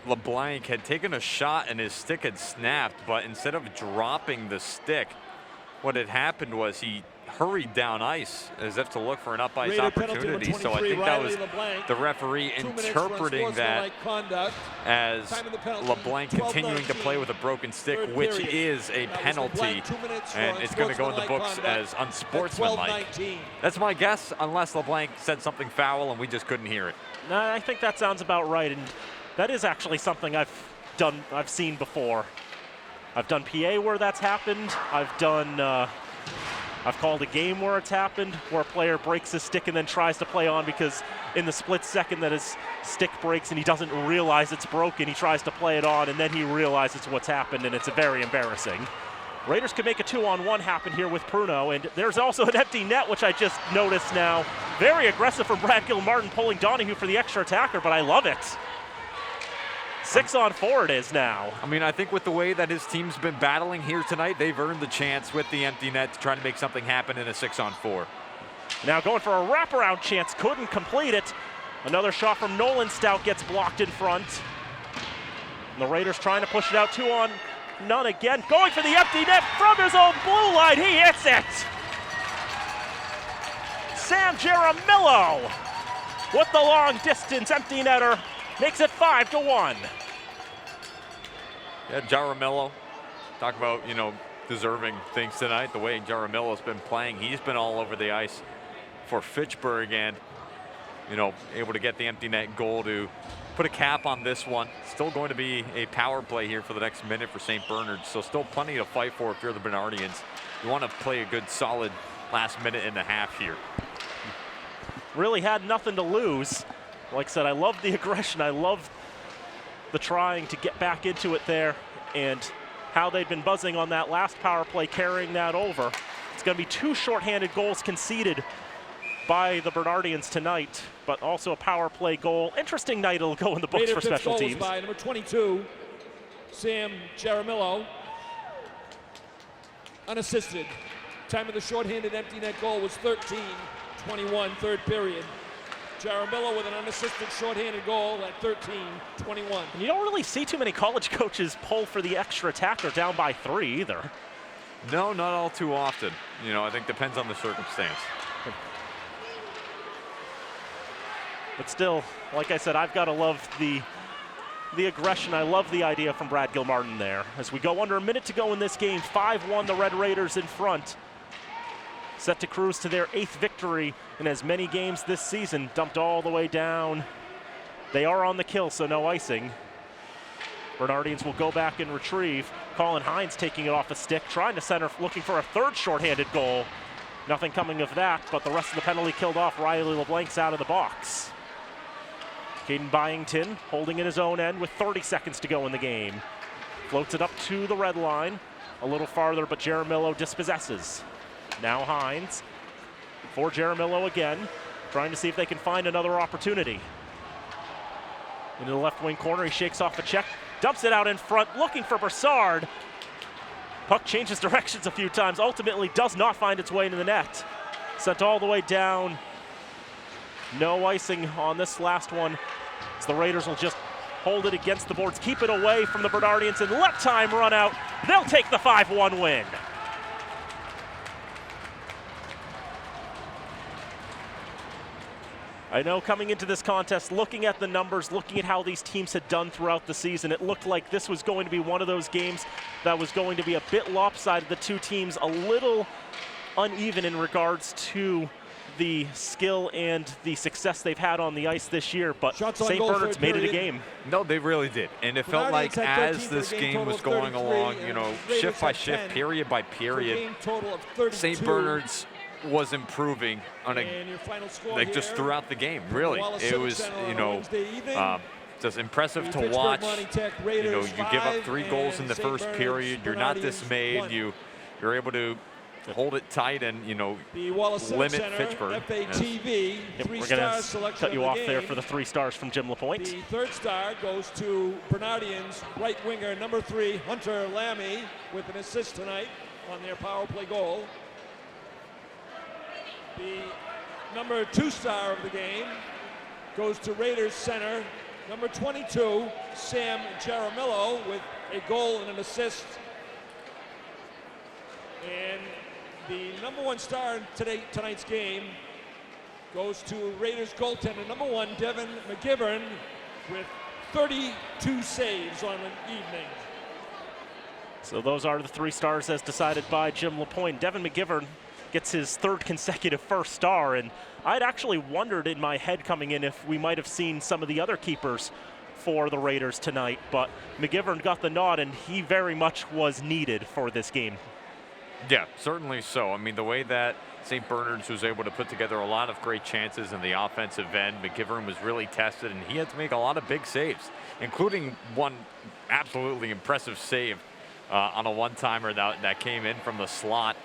LeBlanc had taken a shot and his stick had snapped, but instead of dropping the stick, what had happened was he hurried down ice as if to look for an up ice opportunity. So I think that was the referee interpreting that as LeBlanc continuing to play with a broken stick, which is a penalty, and it's going to go in the books as unsportsmanlike. That's my guess, unless LeBlanc said something foul and we just couldn't hear it. No, I think that sounds about right, and that is actually something I've seen before. I've done PA where that's happened. I've called a game where it's happened, where a player breaks his stick and then tries to play on because in the split second that his stick breaks and he doesn't realize it's broken, he tries to play it on and then he realizes what's happened, and it's very embarrassing. Raiders can make a 2-on-1 happen here with Pruno, and there's also an empty net, which I just noticed now. Very aggressive from Brad Gilmartin pulling Donahue for the extra attacker, but I love it. 6-on-4 it is now. I mean, I think with the way that his team's been battling here tonight, they've earned the chance with the empty net to try to make something happen in a 6-on-4. Now going for a wraparound chance, couldn't complete it. Another shot from Nolan Stout gets blocked in front. And the Raiders trying to push it out, 2-on-none again. Going for the empty net from his own blue line, he hits it! Sam Jaramillo with the long distance empty netter. Makes it 5-1. Yeah, Jaramillo, talk about, deserving things tonight. The way Jaramillo's been playing, he's been all over the ice for Fitchburg and, able to get the empty net goal to put a cap on this one. Still going to be a power play here for the next minute for St. Bernard, so still plenty to fight for if you're the Bernardians. You want to play a good, solid last minute and a half here. Really had nothing to lose. Like I said, I love the aggression. I love the trying to get back into it there and how they've been buzzing on that last power play, carrying that over. It's going to be 2 shorthanded goals conceded by the Bernardians tonight, but also a power play goal. Interesting night it'll go in the books for special teams. By number 22, Sam Jaramillo, unassisted. Time of the shorthanded empty net goal was 13-21, third period. Jaramillo with an unassisted shorthanded goal at 13-21. And you don't really see too many college coaches pull for the extra attacker down by 3 either. No, not all too often. I think depends on the circumstance. But still, like I said, I've got to love the aggression. I love the idea from Brad Gilmartin there. As we go under a minute to go in this game, 5-1 the Red Raiders in front. Set to cruise to their 8th victory in as many games this season. Dumped all the way down. They are on the kill, so no icing. Bernardians will go back and retrieve. Colin Hines taking it off a stick, trying to center, looking for a 3rd shorthanded goal. Nothing coming of that, but the rest of the penalty killed off. Riley LeBlanc's out of the box. Caden Byington holding in his own end with 30 seconds to go in the game. Floats it up to the red line. A little farther, but Jaramillo dispossesses. Now Hines for Jaramillo again, trying to see if they can find another opportunity. Into the left wing corner, he shakes off a check, dumps it out in front, looking for Broussard. Puck changes directions a few times, ultimately does not find its way into the net. Sent all the way down. No icing on this last one, as the Raiders will just hold it against the boards, keep it away from the Bernardians, and let time run out. They'll take the 5-1 win. I know coming into this contest, looking at the numbers, looking at how these teams had done throughout the season, it looked like this was going to be one of those games that was going to be a bit lopsided. The two teams a little uneven in regards to the skill and the success they've had on the ice this year, but St. Bernard's made it a game. No, they really did. And it felt like as this game was going along, shift by shift, period by period, St. Bernard's was improving on just throughout the game, really. It was, just impressive to watch. You give up 3 goals in the first period, you're not dismayed, you're able to hold it tight and, limit Fitchburg. FHTV, we're going to cut you off there for the 3 stars from Jim LaPointe. The 3rd star goes to Bernardians right winger number 3, Hunter Lammy, with an assist tonight on their power play goal. The number 2 star of the game goes to Raiders center, number 22, Sam Jaramillo, with a goal and an assist. And the number 1 star in tonight's game goes to Raiders goaltender, number 1, Devin McGivern, with 32 saves on the evening. So those are the 3 stars as decided by Jim LaPointe. Devin McGivern gets his 3rd consecutive 1st star, and I'd actually wondered in my head coming in if we might have seen some of the other keepers for the Raiders tonight, but McGivern got the nod, and he very much was needed for this game. Yeah, certainly so. I mean, the way that St. Bernard's was able to put together a lot of great chances in the offensive end, McGivern was really tested, and he had to make a lot of big saves, including one absolutely impressive save on a one-timer that came in from the slot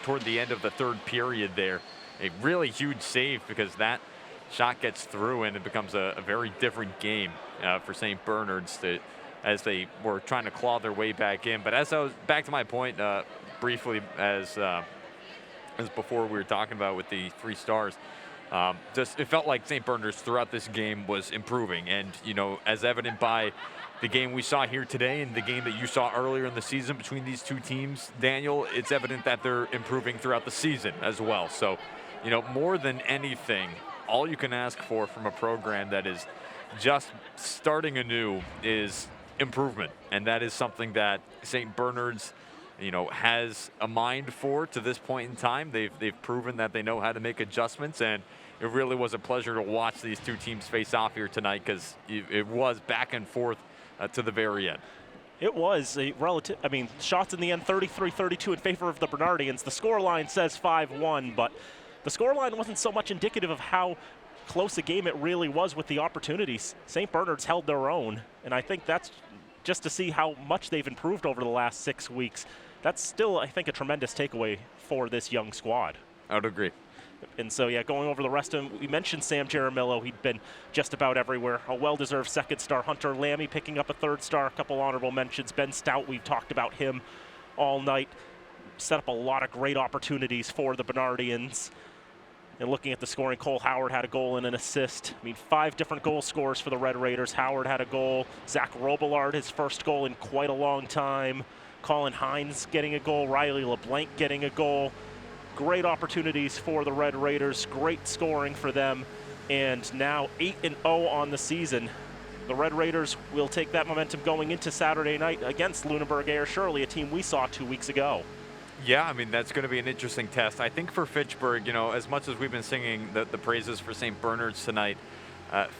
toward the end of the third period there. A really huge save, because that shot gets through and it becomes a very different game for St. Bernard's as they were trying to claw their way back in. But as I was back to my point briefly, as before we were talking about with the 3 stars, just it felt like St. Bernard's throughout this game was improving, and as evident by the game we saw here today and the game that you saw earlier in the season between these two teams, Daniel, it's evident that they're improving throughout the season as well. So, more than anything, all you can ask for from a program that is just starting anew is improvement, and that is something that St. Bernard's has a mind for to this point in time. They've proven that they know how to make adjustments, and it really was a pleasure to watch these two teams face off here tonight, because it was back and forth to the very end. It was a relative, shots in the end 33-32 in favor of the Bernardians. The scoreline says 5-1, but the scoreline wasn't so much indicative of how close a game it really was with the opportunities. St. Bernard's held their own, and I think that's just to see how much they've improved over the last 6 weeks. That's still, I think, a tremendous takeaway for this young squad. I would agree. And so, yeah, going over the rest of them, we mentioned Sam Jaramillo. He'd been just about everywhere. A well-deserved second star. Hunter Lammy picking up a 3rd star. A couple honorable mentions. Ben Stout, we've talked about him all night. Set up a lot of great opportunities for the Bernardians. And looking at the scoring, Cole Howard had a goal and an assist. 5 different goal scorers for the Red Raiders. Howard had a goal. Zach Robillard, his first goal in quite a long time. Colin Hines getting a goal. Riley LeBlanc getting a goal. Great opportunities for the Red Raiders. Great scoring for them. And now 8-0 on the season. The Red Raiders will take that momentum going into Saturday night against Lunenburg Air Shirley, a team we saw 2 weeks ago. Yeah, that's going to be an interesting test. I think for Fitchburg, as much as we've been singing the praises for St. Bernard's tonight,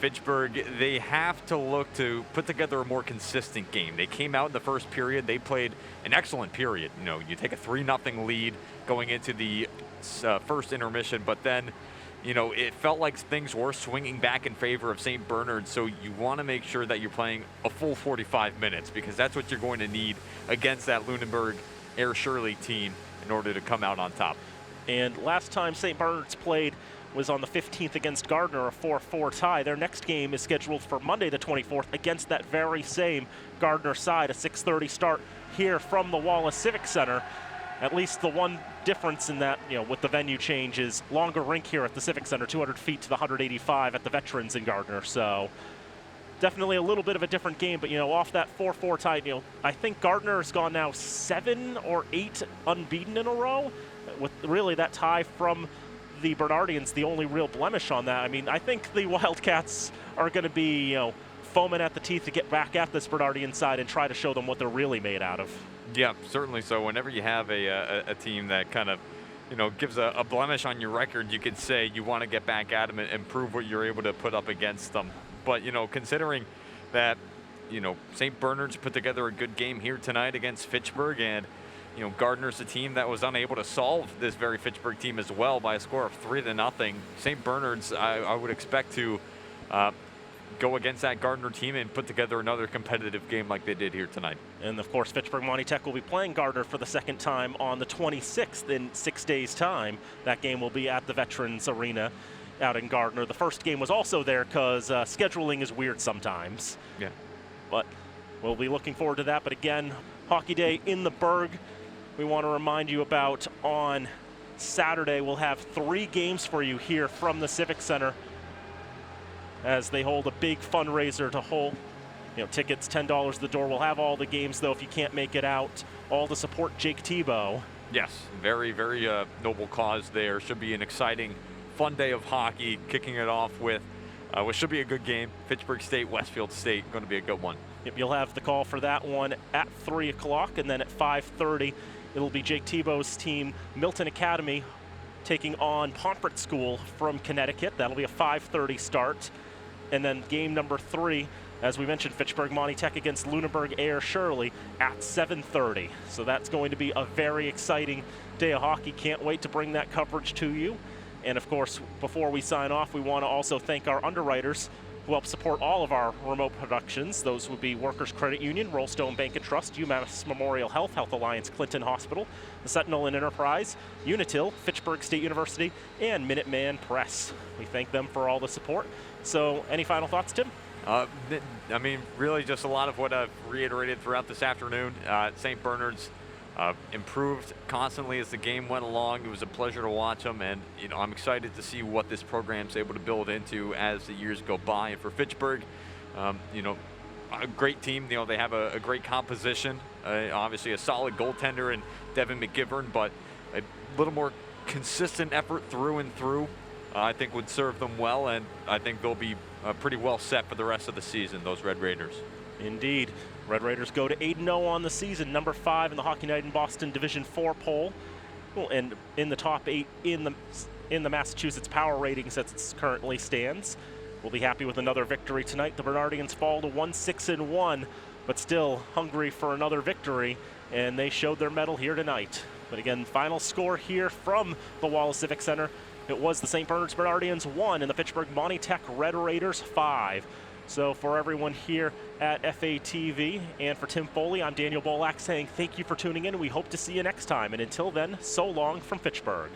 Fitchburg, they have to look to put together a more consistent game. They came out in the first period. They played an excellent period. You take a 3-0 lead going into the first intermission, but then, it felt like things were swinging back in favor of St. Bernard's, so you want to make sure that you're playing a full 45 minutes, because that's what you're going to need against that Lunenburg Air Shirley team in order to come out on top. And last time St. Bernard's played was on the 15th against Gardner, a 4-4 tie. Their next game is scheduled for Monday the 24th against that very same Gardner side, a 6:30 start here from the Wallace Civic Center. At least the one difference in that, with the venue change, is longer rink here at the Civic Center, 200 feet to the 185 at the Veterans in Gardner. So definitely a little bit of a different game, but off that 4-4 tie, I think Gardner has gone now 7 or 8 unbeaten in a row, with really that tie from the Bernardians the only real blemish on that. I think the Wildcats are going to be, foaming at the teeth to get back at this Bernardian side and try to show them what they're really made out of. Yeah, certainly so. Whenever you have a team that kind of, gives a blemish on your record, you could say you want to get back at them and prove what you're able to put up against them. But, considering that, St. Bernard's put together a good game here tonight against Fitchburg, and, Gardner's a team that was unable to solve this very Fitchburg team as well by a score of 3-0. St. Bernard's, I would expect to go against that Gardner team and put together another competitive game like they did here tonight. And, of course, Fitchburg Monty Tech will be playing Gardner for the second time on the 26th in 6 days' time. That game will be at the Veterans Arena out in Gardner. The first game was also there because scheduling is weird sometimes. Yeah. But we'll be looking forward to that. But again, Hockey Day in the Berg, we want to remind you about on Saturday. We'll have 3 games for you here from the Civic Center as they hold a big fundraiser to hold. Tickets $10 the door. We'll have all the games, though, if you can't make it out, all to support Jake Tebow. Yes, very, very noble cause there. Should be an exciting, fun day of hockey, kicking it off with what should be a good game. Fitchburg State, Westfield State, going to be a good one. Yep, you'll have the call for that one at 3 o'clock, and then at 5:30, it'll be Jake Tebow's team, Milton Academy, taking on Pomfret School from Connecticut. That'll be a 5:30 start. And then game number 3, as we mentioned, Fitchburg Monty Tech against Lunenburg Air Shirley at 7:30. So that's going to be a very exciting day of hockey. Can't wait to bring that coverage to you. And of course, before we sign off, we want to also thank our underwriters who help support all of our remote productions. Those would be Workers Credit Union, Rollstone Bank and Trust, UMass Memorial Health, Health Alliance Clinton Hospital, the Sentinel and Enterprise, Unitil, Fitchburg State University, and Minuteman Press. We thank them for all the support. So any final thoughts, Tim? I mean, really just a lot of what I've reiterated throughout this afternoon. St. Bernard's improved constantly as the game went along. It was a pleasure to watch them, and I'm excited to see what this program's able to build into as the years go by. And for Fitchburg, a great team. They have a great composition. Obviously, a solid goaltender in Devin McGivern, but a little more consistent effort through and through, I think would serve them well, and I think they'll be pretty well set for the rest of the season, those Red Raiders. Indeed. Red Raiders go to 8-0 on the season, number 5 in the Hockey Night in Boston Division 4 poll, and in the top 8 in the Massachusetts power ratings as it currently stands. We'll be happy with another victory tonight. The Bernardians fall to 1-6-1, but still hungry for another victory, and they showed their mettle here tonight. But again, final score here from the Wallace Civic Center. It was the St. Bernard's Bernardians 1 and the Fitchburg Monty Tech Red Raiders 5. So for everyone here at FATV and for Tim Foley, I'm Daniel Bolak saying thank you for tuning in, and we hope to see you next time. And until then, so long from Fitchburg.